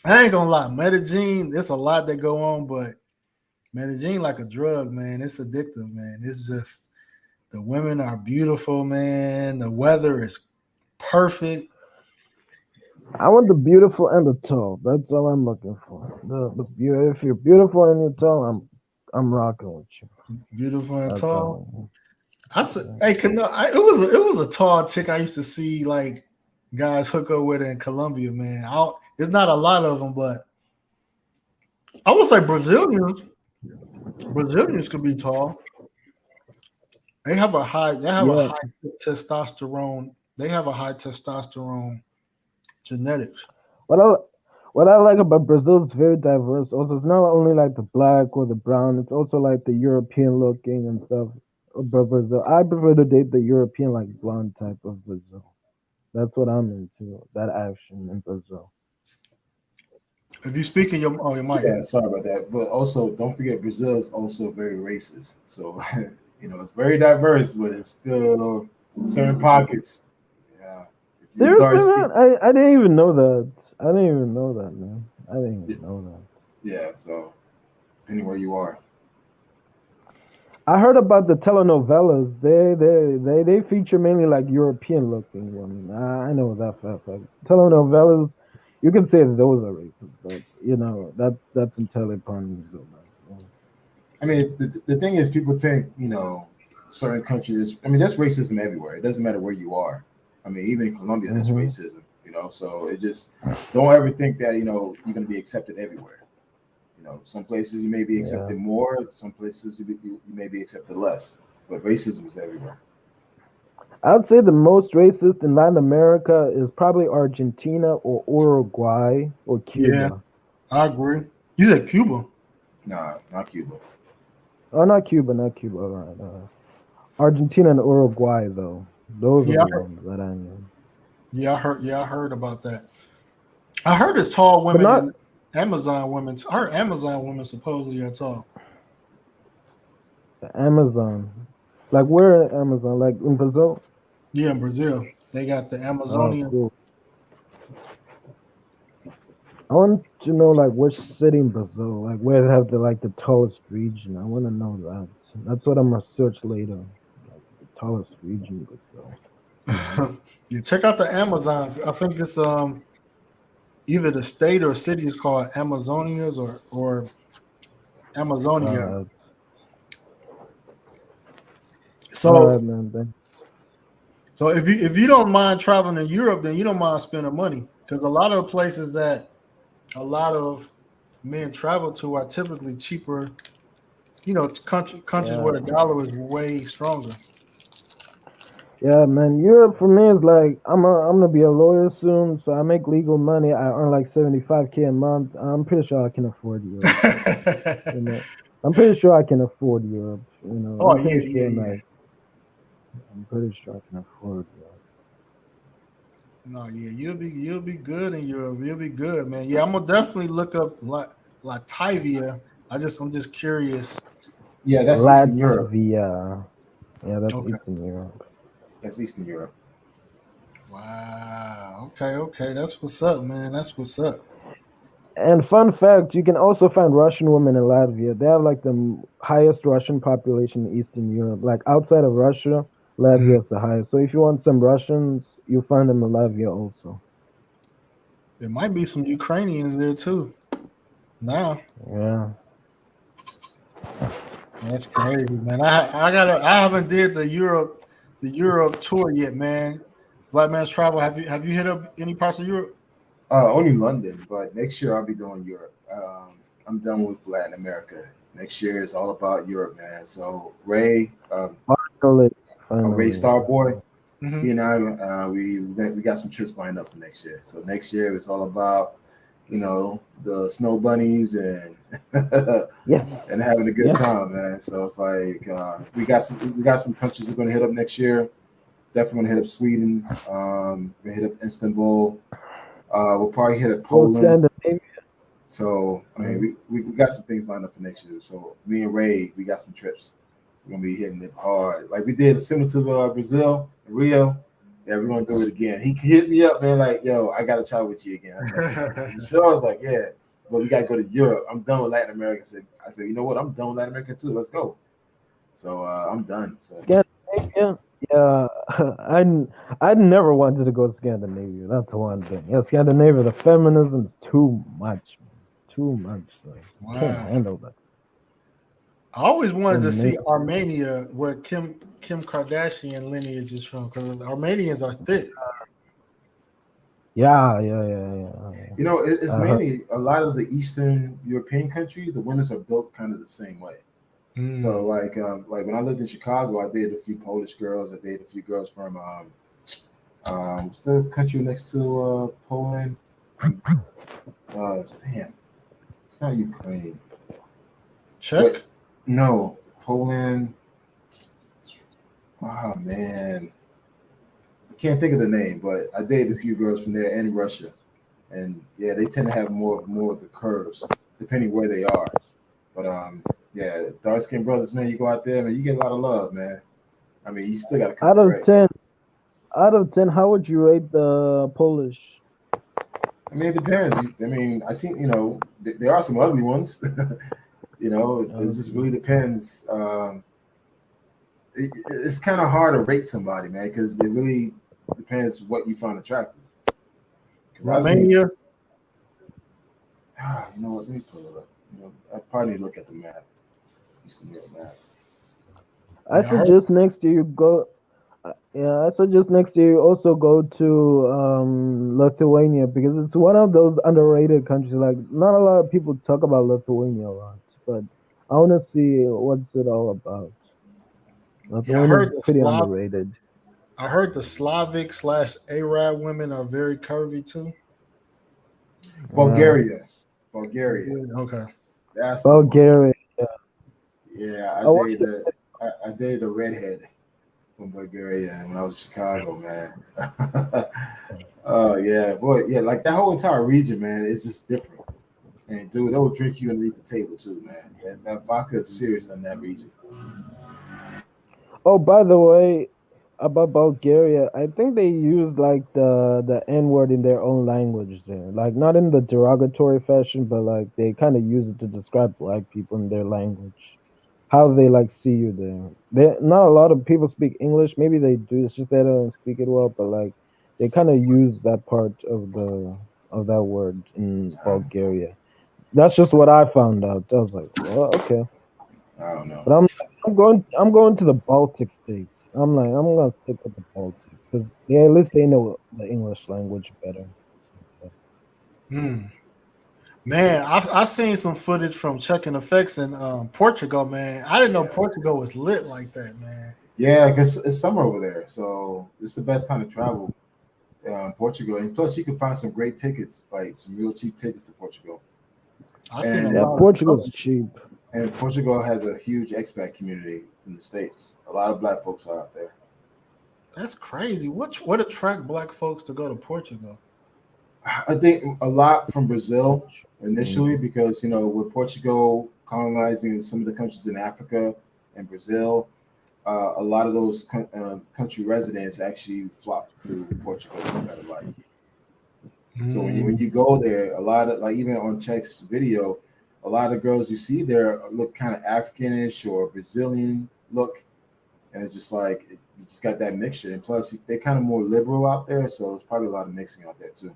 S1: I ain't gonna lie, Medellin. It's a lot that go on, but Medellin like a drug, man. It's addictive, man. It's just the women are beautiful, man. The weather is perfect.
S4: I want the beautiful and the tall. That's all I'm looking for. If you're beautiful and you're tall, I'm rocking with you.
S1: Beautiful and
S4: That's
S1: tall.
S4: all.
S1: I said, hey, it was a tall chick I used to see like guys hook up with in Colombia, man. It's not a lot of them, but I would say Brazilians could be tall. They have a high
S4: Yeah,
S1: testosterone. They have a high testosterone genetics.
S4: what I what I like about Brazil is very diverse. Also, it's not only like the black or the brown. It's also like the European looking and stuff. But Brazil, I prefer to date the European like blonde type of Brazil. That's what I'm into. That action in Brazil.
S1: If you speak in your mic,
S3: Yeah, sorry about that. But also, don't forget, Brazil is also very racist. So, it's very diverse, but it's still certain pockets. Yeah. If you dark
S4: Seriously,
S3: skin,
S4: man, I didn't even know that. I didn't even know that, man. I didn't even know that.
S3: yeah. So, depending where you are.
S4: I heard about the telenovelas. They feature mainly like European looking women. I know that fact. Like telenovelas, you can say those are racist, but that's entirely upon Brazil, man.
S3: I mean, the thing is, people think, certain countries, I mean, there's racism everywhere. It doesn't matter where you are. I mean, even in Colombia, there's
S4: Hmm.
S3: racism. So it just, don't ever think that, you're going to be accepted everywhere. Some places you may be
S4: Yeah,
S3: accepted more, some places you may be accepted less, but racism is everywhere.
S4: I'd say the most racist in Latin America is probably Argentina or Uruguay or
S1: yeah,
S4: Cuba.
S1: I agree. You said Cuba.
S3: Nah, not Cuba.
S4: Oh, not Cuba, not Cuba. All right. Argentina and Uruguay, though. Those are
S1: Yeah,
S4: the ones that I know.
S1: yeah, I heard. Yeah, I heard about that. I heard it's tall
S4: But
S1: women
S4: not
S1: and Amazon women. I heard Amazon women supposedly are tall.
S4: Amazon. Like where in Amazon? Like in Brazil?
S1: Yeah, in Brazil, they got the
S4: Oh,
S1: Amazonian.
S4: cool. I want to know like which city in Brazil, like where they have the tallest region. I want to know that. That's what I'm gonna search later. Like the tallest region in Brazil.
S1: You check out the Amazons. I think it's either the state or city is called Amazonias or
S4: All
S1: Amazonia.
S4: right, all
S1: So
S4: right, man.
S1: so if you don't mind traveling in Europe, then you don't mind spending money because a lot of places that a lot of men travel to are typically cheaper. Countries where
S4: Yeah,
S1: the dollar is way stronger.
S4: yeah, man. Europe for me is like I'm gonna be a lawyer soon, so I make legal money. I earn like 75K a month. I'm pretty sure I can afford Europe. You know, I'm pretty sure I can afford Europe.
S1: Oh yeah, yeah, yeah.
S4: I'm pretty sure I can afford Europe.
S1: No, yeah, you'll be good in Europe. You'll be good, man. Yeah, I'm gonna definitely look up Latvia. I'm just curious.
S3: Yeah, that's Eastern Europe.
S4: Latvia. Yeah, that's
S1: Okay.
S4: Eastern Europe.
S3: That's Eastern Europe.
S1: Wow. Okay, okay. That's what's up, man. That's what's up.
S4: And fun fact, you can also find Russian women in Latvia. They have like the highest Russian population in Eastern Europe. Like outside of Russia,
S1: Mhm.
S4: Latvia is the highest. So if you want some Russians, you'll find them in Latvia also.
S1: There might be some Ukrainians there too. Now
S4: Yeah.
S1: that's crazy, man. I haven't did the Europe tour yet, man. Black Man's Travel. Have you hit up any parts of Europe?
S3: Only London, but next year I'll be doing Europe. I'm done with Latin America. Next year is all about Europe, man. So Ray,
S4: Finally.
S3: Ray
S4: Finally.
S3: Starboy,
S1: Hmm.
S3: he and I, we got some trips lined up for next year. So next year it's all about, the snow bunnies and
S4: Yes.
S3: and having a good
S4: Yeah.
S3: time, man. So it's like we got some countries we're gonna hit up next year. Definitely gonna hit up Sweden. Gonna hit up Istanbul. We'll probably hit up
S4: Well,
S3: Poland.
S4: Scandinavia.
S3: So I
S4: Uh,
S3: mean, we got some things lined up for next year. So me and Ray, we got some trips. We're gonna be hitting it hard, like we did similar to Brazil, Rio. Yeah, we're gonna do it again. He hit me up, man. Like, yo, I gotta try with you again. I was like, you sure? I was like, yeah. but we gotta go to Europe. I'm done with Latin America. I said, you know what? I'm done with Latin America too. Let's go. So I'm done. So
S4: Scandinavia. Yeah, I never wanted to go to Scandinavia. That's one thing. Yeah, Scandinavia, the feminism is too much, man. Too much. Like, can't
S1: Wow.
S4: handle that.
S1: I always wanted to see
S4: Amazing.
S1: Armenia, where Kim Kardashian lineage is from, because Armenians are thick.
S4: Yeah.
S3: you know, it's
S4: I heard.
S3: mainly a lot of the Eastern European countries. The women are built kind of the same way. So
S1: Mm.
S3: like when I lived in Chicago, I dated a few Polish girls. I dated a few girls from what's the country next to Poland? Damn, it's not Ukraine.
S1: Czech?
S3: But no, Poland. Oh man, I can't think of the name, but I dated a few girls from there and Russia, and yeah, they tend to have more of the curves depending where they are. But yeah, dark skinned brothers, man, you go out there, man, you get a lot of love, man. I mean, you still got to cook
S4: Out
S3: the
S4: of
S3: right.
S4: 10, out of 10, how would you rate the Polish?
S3: I mean, it depends. I mean, I see, there are some ugly ones. It just really depends. It's kind of hard to rate somebody, man, because it really depends what you find attractive. Because I see,
S1: Romania?
S3: you know what? Let me pull it up. I probably need to look at the map. Eastern Europe map.
S4: I
S1: Yeah, I heard.
S4: suggest next year you go. Yeah, I suggest next year you also go to Lithuania because it's one of those underrated countries. Like, not a lot of people talk about Lithuania a lot, but I want to see what's it all about.
S1: Yeah, I
S4: Lithuania is
S1: heard the
S4: pretty
S1: Slav.
S4: underrated.
S1: I heard the Slavic/Arab women are very curvy too.
S4: Uh,
S3: Bulgaria.
S1: Okay.
S3: That's the one.
S4: Bulgaria.
S3: Yeah,
S4: I watched it.
S3: I dated a redhead from Bulgaria when I was in Chicago, man. Oh yeah, boy, yeah, like that whole entire region, man, it's just different. And dude, they'll drink you underneath the table too, man. That vodka is serious in that region.
S4: Oh, by the way, about Bulgaria, I think they use like the N word in their own language there. Like, not in the derogatory fashion, but like they kind of use it to describe black people in their language. How they like see you there. They not a lot of people speak English. Maybe they do. It's just they don't speak it well. But like they kind of use that part of that word in
S3: I don't know.
S4: Bulgaria. That's just what I found out. I was like, well, okay.
S3: I don't know.
S4: But I'm going to the Baltic states. I'm gonna stick with the Baltics because at least they know the English language better.
S1: Hmm. Man, I seen some footage from Chuck and Effects in Portugal. Man, I didn't know
S3: Yeah,
S1: Portugal was lit like that. Man,
S3: yeah, because it's summer over there, so it's the best time to travel. Portugal, and plus you can find some great tickets, like some real cheap tickets to Portugal.
S1: I seen a
S4: Yeah,
S3: And
S1: lot of.
S4: Portugal's cheap.
S3: Portugal has a huge expat community in the states. A lot of black folks are out there.
S1: That's crazy. What attract black folks to go to Portugal?
S3: I think a lot from Brazil initially
S4: Mm.
S3: because with Portugal colonizing some of the countries in Africa and Brazil, a lot of those country residents actually flock to Portugal for a better life. So when
S1: Hmm.
S3: you go there, a lot of like even on Check's video, a lot of girls you see there look kind of Africanish or Brazilian look, and it's just like you just got that mixture. And plus, they're kind of more liberal out there, so it's probably a lot of mixing out there too.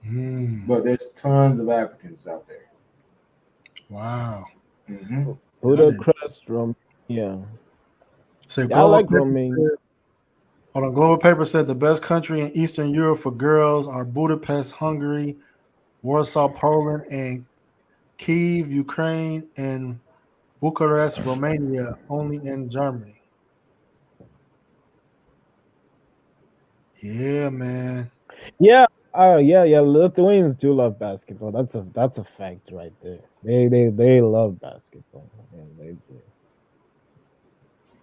S1: Hmm.
S3: But there's tons of Africans out there.
S1: Wow.
S3: Hmm.
S1: Yeah, I didn't.
S4: Budapest, Romania.
S1: Say
S4: Yeah, I
S1: Global
S4: like
S1: Paper
S4: Romania.
S1: said, hold on, Global Paper said the best country in Eastern Europe for girls are Budapest, Hungary, Warsaw, Poland, and Kiev, Ukraine, and Bucharest, Romania, only in Germany. Yeah, man.
S4: Yeah, yeah. Lithuanians do love basketball. That's a fact right there. They love basketball. Yeah, they do.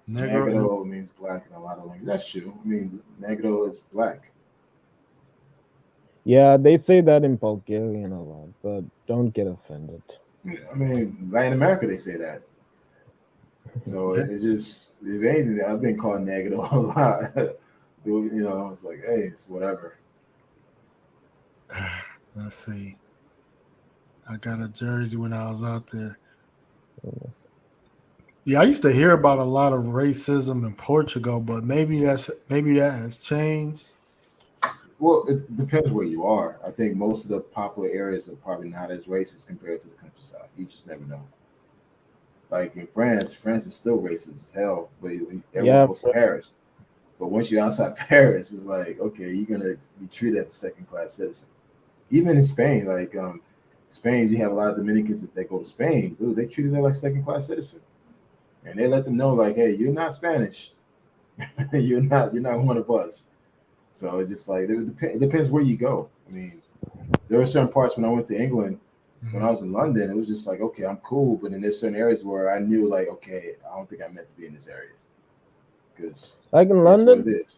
S1: Negro.
S3: Negro means black in a lot of languages. That's true. I mean, Negro is black.
S4: Yeah, they say that in Bulgarian a lot, but don't get offended.
S3: Yeah, I mean, Latin America they say that. So
S1: Yeah.
S3: it's just if anything, I've been called Negro a lot. It's like, hey, it's whatever.
S1: Let's see. I got a jersey when I was out there. Yeah, I used to hear about a lot of racism in Portugal, but maybe that has changed.
S3: Well, it depends where you are. I think most of the popular areas are probably not as racist compared to the countryside. You just never know. Like in France, France is still racist as hell, but everyone
S4: Yeah,
S3: goes to Paris. But once you're outside Paris, it's like, okay, you're gonna be treated as a second class citizen. Even in Spain, like Spain, you have a lot of Dominicans that they go to Spain, dude, they treat them like second class citizen. And they let them know, like, hey, you're not Spanish. you're not one of us. So it's just like it depends where you go. I mean, there were certain parts when I went to England, when I was in London, it was just like, okay, I'm cool. But then there's certain areas where I knew, like, okay, I don't think I'm meant to be in this area because
S4: like in
S3: it's what it
S4: London,
S3: is.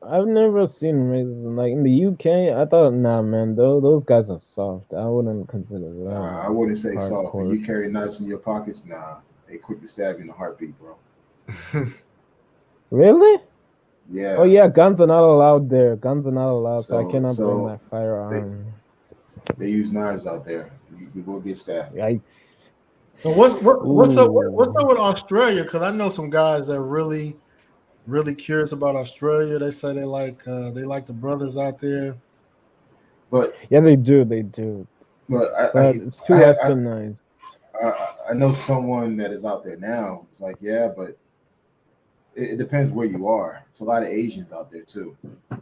S4: I've never seen racism. Like in the UK, I thought, nah, man, those guys are soft. I wouldn't consider
S3: I
S4: them
S3: wouldn't say soft. When
S4: hardcore.
S3: you carry knives in your pockets, nah, they quick to stab you in a heartbeat, bro.
S4: Really? Oh
S3: Yeah.
S4: yeah, guns are not allowed there. Guns are not allowed, so I
S3: So
S4: cannot bring my
S3: so they
S4: firearm.
S3: they use knives out there. You will get stabbed.
S4: Yikes.
S1: So what's up
S4: Ooh.
S1: with Australia? Because I know some guys that really curious about Australia. They say they like the brothers out there.
S3: But
S4: Yeah, they do, they do.
S3: but I
S4: But
S3: I
S4: it's too
S3: I, have,
S4: westernized.
S3: I know someone that is out there now. It's like, yeah, but it depends where you are. It's a lot of Asians out there too. But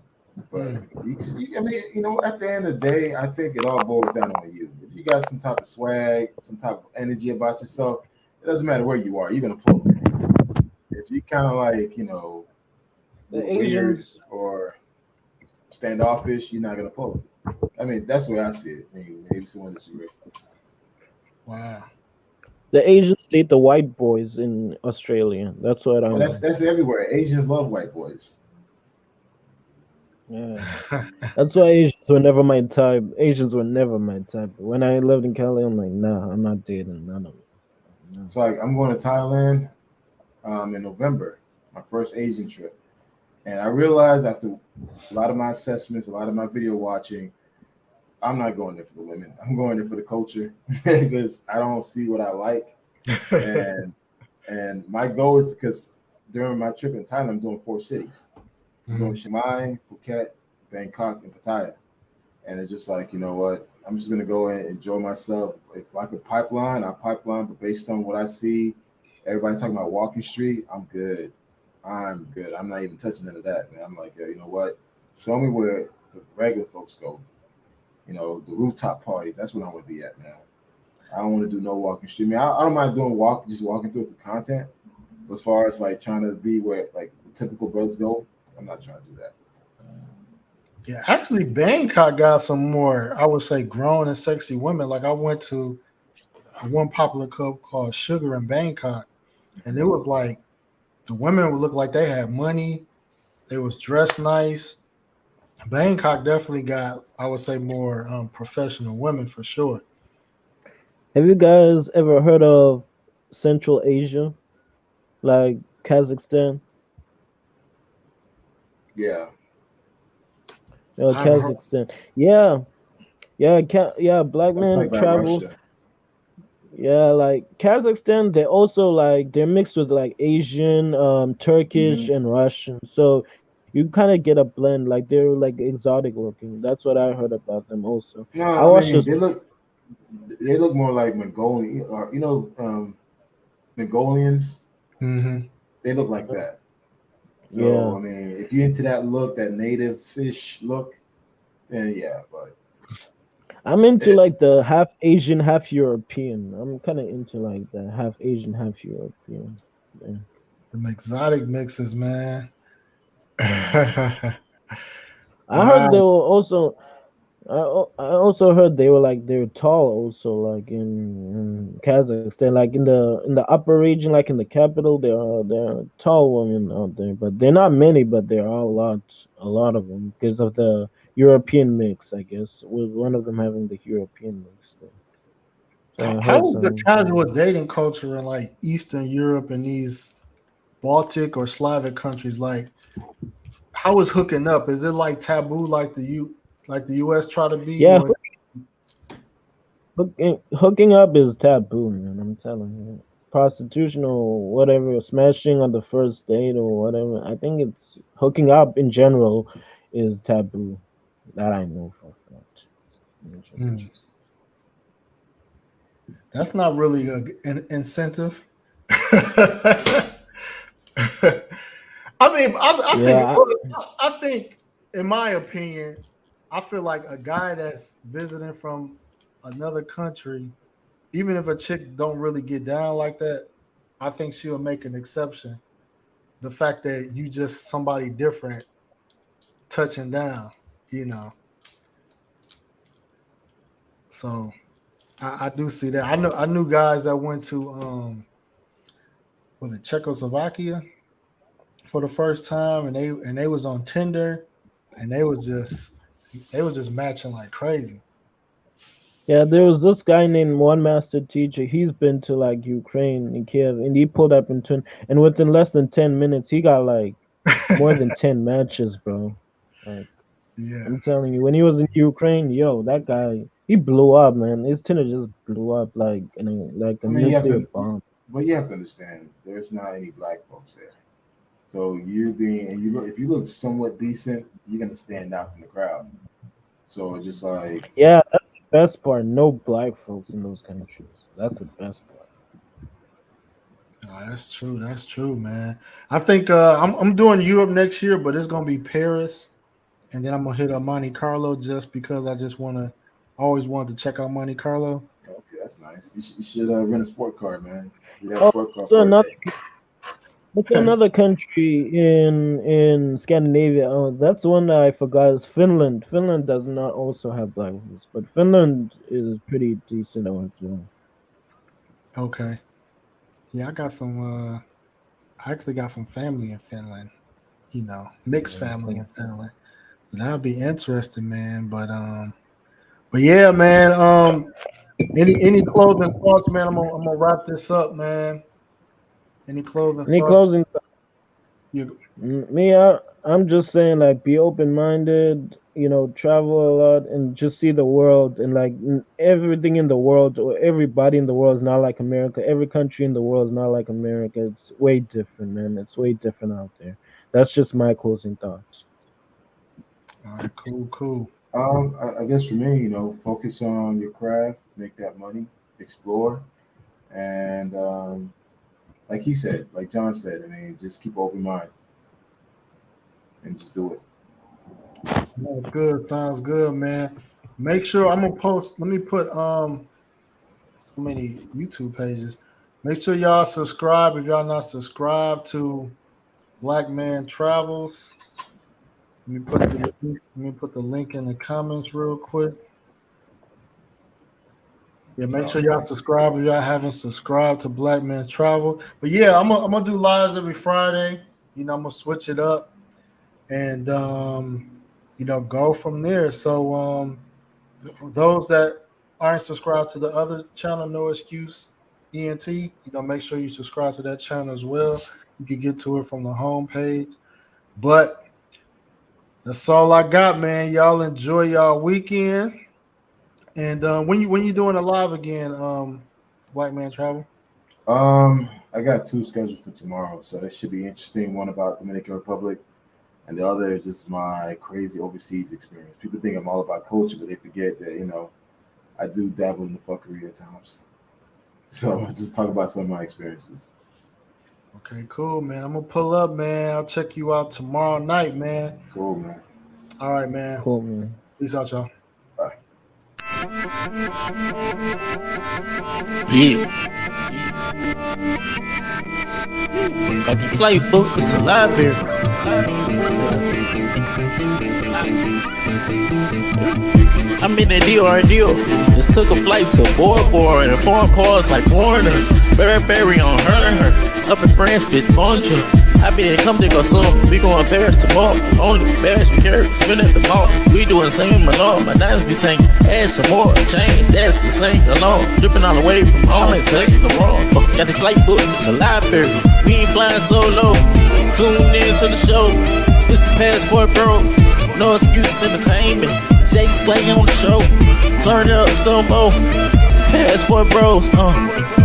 S1: Mm.
S3: I mean, at the end of the day, I think it all boils down on you. If you got some type of swag, some type of energy about yourself, it doesn't matter where you are, you're gonna pull it. If you kind of like,
S4: The
S3: weird
S4: Asians
S3: or standoffish, you're not gonna pull it. I mean, that's the way I see it. Maybe someone disagree.
S1: Wow.
S4: the Asians date the white boys in Australia. That's what I
S3: Well, that's
S4: know.
S3: that's everywhere. Asians love white boys.
S4: Yeah. That's why Asians were never my type. Asians were never my type. When I lived in Cali, I'm like, nah, I'm not dating none of them. No.
S3: So like, I'm going to Thailand in November, my first Asian trip, and I realized after a lot of my assessments, a lot of my video watching, I'm not going there for the women. I'm going there for the culture because I don't see what I like, and my goal is because during my trip in Thailand, I'm doing 4 cities. I'm doing Chiang Mai, Phuket, Bangkok, and Pattaya. And it's just like, you know what? I'm just gonna go and enjoy myself. If I could pipeline, I pipeline. But based on what I see, everybody talking about walking street, I'm good. I'm good. I'm not even touching none of that, man. I'm like, yeah, you know what? Show me where the regular folks go. The rooftop parties. That's what I want to be at, man. I don't want to do no walking street. I mean, I don't mind doing just walking through it for content. But as far as like trying to be where like the typical brothers go, I'm not trying to do that.
S1: Yeah, actually, Bangkok got some more, I would say, grown and sexy women. Like I went to one popular club called Sugar in Bangkok, and it was like the women would look like they had money. They was dressed nice. Bangkok definitely got, I would say, more professional women for sure.
S4: Have you guys ever heard of Central Asia, like Kazakhstan?
S3: Yeah,
S1: I haven't heard.
S4: Kazakhstan. Yeah, yeah, yeah. Black
S3: that's
S4: man
S3: like by
S4: travels.
S3: Russia.
S4: Yeah, like Kazakhstan, they also like they're mixed with like Asian, Turkish,
S3: Hmm.
S4: and Russian. So you kind of get a blend. Like they're like exotic looking. That's what I heard about them. Also,
S3: No,
S4: I
S3: I
S4: watched
S3: mean
S4: this.
S3: they look more like Mongolian, or Mongolians.
S1: Hmm.
S3: They look like that. So
S4: Yeah,
S3: I mean, if you're into that look, that native fish look, then yeah. But
S4: I'm into
S3: it,
S4: like the half Asian, half European. I'm kind of into like the half Asian, half European. Yeah.
S1: Them exotic mixes, man. Wow.
S4: I heard they were also. I also heard they were like they're tall also like in Kazakhstan like in the upper region like in the capital there are tall women out there but they're not many but there are a lot of them because of the European mix I guess with one of them having the European mix there. So I heard
S1: How is the
S4: some.
S1: casual dating culture in like Eastern Europe and these Baltic or Slavic countries? Like, how is hooking up? Is it like taboo like the U.S. try to be?
S4: Yeah,
S1: Or
S4: hooking up is taboo, man. I'm telling you. Prostitution or whatever, smashing on the first date or whatever. I think it's hooking up in general is taboo. That I know for a fact.
S1: Hmm. That's not really an incentive. I mean,
S4: Yeah,
S1: I think, in my opinion, I feel like a guy that's visiting from another country, even if a chick don't really get down like that, I think she'll make an exception. The fact that you just somebody different touching down, you know. So I do see that. I knew guys that went to was it Czechoslovakia for the first time, and they was on Tinder, and they was just matching like crazy.
S4: yeah. There was this guy named One Master Teacher. He's been to like Ukraine and Kiev, and he pulled up into, and within less than 10 minutes, he got like more than 10 matches, bro. Like
S1: Yeah,
S4: I'm telling you, when he was in Ukraine, yo, that guy, he blew up, man. His Tinder just blew up like a
S3: I mean,
S4: nuclear bomb.
S3: but you have to understand, there's not any black folks there. So you being, and you look, if you look somewhat decent, you're gonna stand out from the crowd. So just like,
S4: Yeah, that's the best part. No black folks in those countries. That's the best part.
S1: oh, that's true. That's true, man. I think I'm doing Europe next year, but it's gonna be Paris, and then I'm gonna hit up Monte Carlo just because I just wanna always wanted to check out Monte Carlo.
S3: okay, that's nice. You should rent a sport car, man. You have a
S4: Oh,
S3: sport car
S4: so
S3: for a
S4: another
S3: day.
S4: what's another country in Scandinavia? Oh, that's one that I forgot. Is Finland. Finland does not also have black folks, but Finland is pretty decent as well.
S1: Okay. Yeah, I got some. I actually got some family in Finland. You know, mixed family in Finland. So that'll be interesting, man. But yeah, man. Any closing thoughts, man? I'm gonna wrap this up, man. Any closing
S4: Any
S1: thoughts?
S4: closing?
S1: You,
S4: Me, I'm just saying, like, be open minded. You know, travel a lot and just see the world and like everything in the world or everybody in the world is not like America. Every country in the world is not like America. It's way different, man. It's way different out there. That's just my closing thoughts.
S1: all right, cool.
S3: I guess for me, focus on your craft, make that money, explore, and like he said, like John said, I mean, just keep an open mind and just do it.
S1: Sounds good, man. Make sure I'm gonna post. Let me put so many YouTube pages. Make sure y'all subscribe if y'all not subscribed to Black Man Travels. Let me put the link in the comments real quick. Yeah, make sure y'all subscribe if y'all haven't subscribed to Black Man Travel. But yeah, I'm gonna do lives every Friday. I'm gonna switch it up and go from there. So those that aren't subscribed to the other channel, No Excuse ENT, make sure you subscribe to that channel as well. You can get to it from the home page. But that's all I got, man. Y'all enjoy y'all weekend. And when you doing a live again, Black Man Travel?
S3: I got two scheduled for tomorrow, so that should be interesting. One about Dominican Republic, and the other is just my crazy overseas experience. People think I'm all about culture, but they forget that I do dabble in the fuckery at times. So just talk about some of my experiences.
S1: Okay, cool, man. I'm gonna pull up, man. I'll check you out tomorrow night, man.
S3: Cool, man.
S1: All right, man.
S4: Cool, man.
S1: Peace out, y'all.
S3: Bye.
S2: Yeah. Like the flight book, it's a library. I'm in the deal. Just took a flight to Bora and foreign cars like foreigners. Berry on her. Up in France, bitch, bonjour. I been come to go soon. We going Paris tomorrow. Only Paris we carry, spin at the mall. We doing same alone. My diamonds be saying, add some more, change. That's the same alone. Dripping all the way from home and taking the wrong. Got the flight book, it's a library. We ain't flying solo. Tune in to the show. It's the Passport Bros. No Excuse Entertainment. Jay Slay on the show. Turn it up some more. Passport Bros.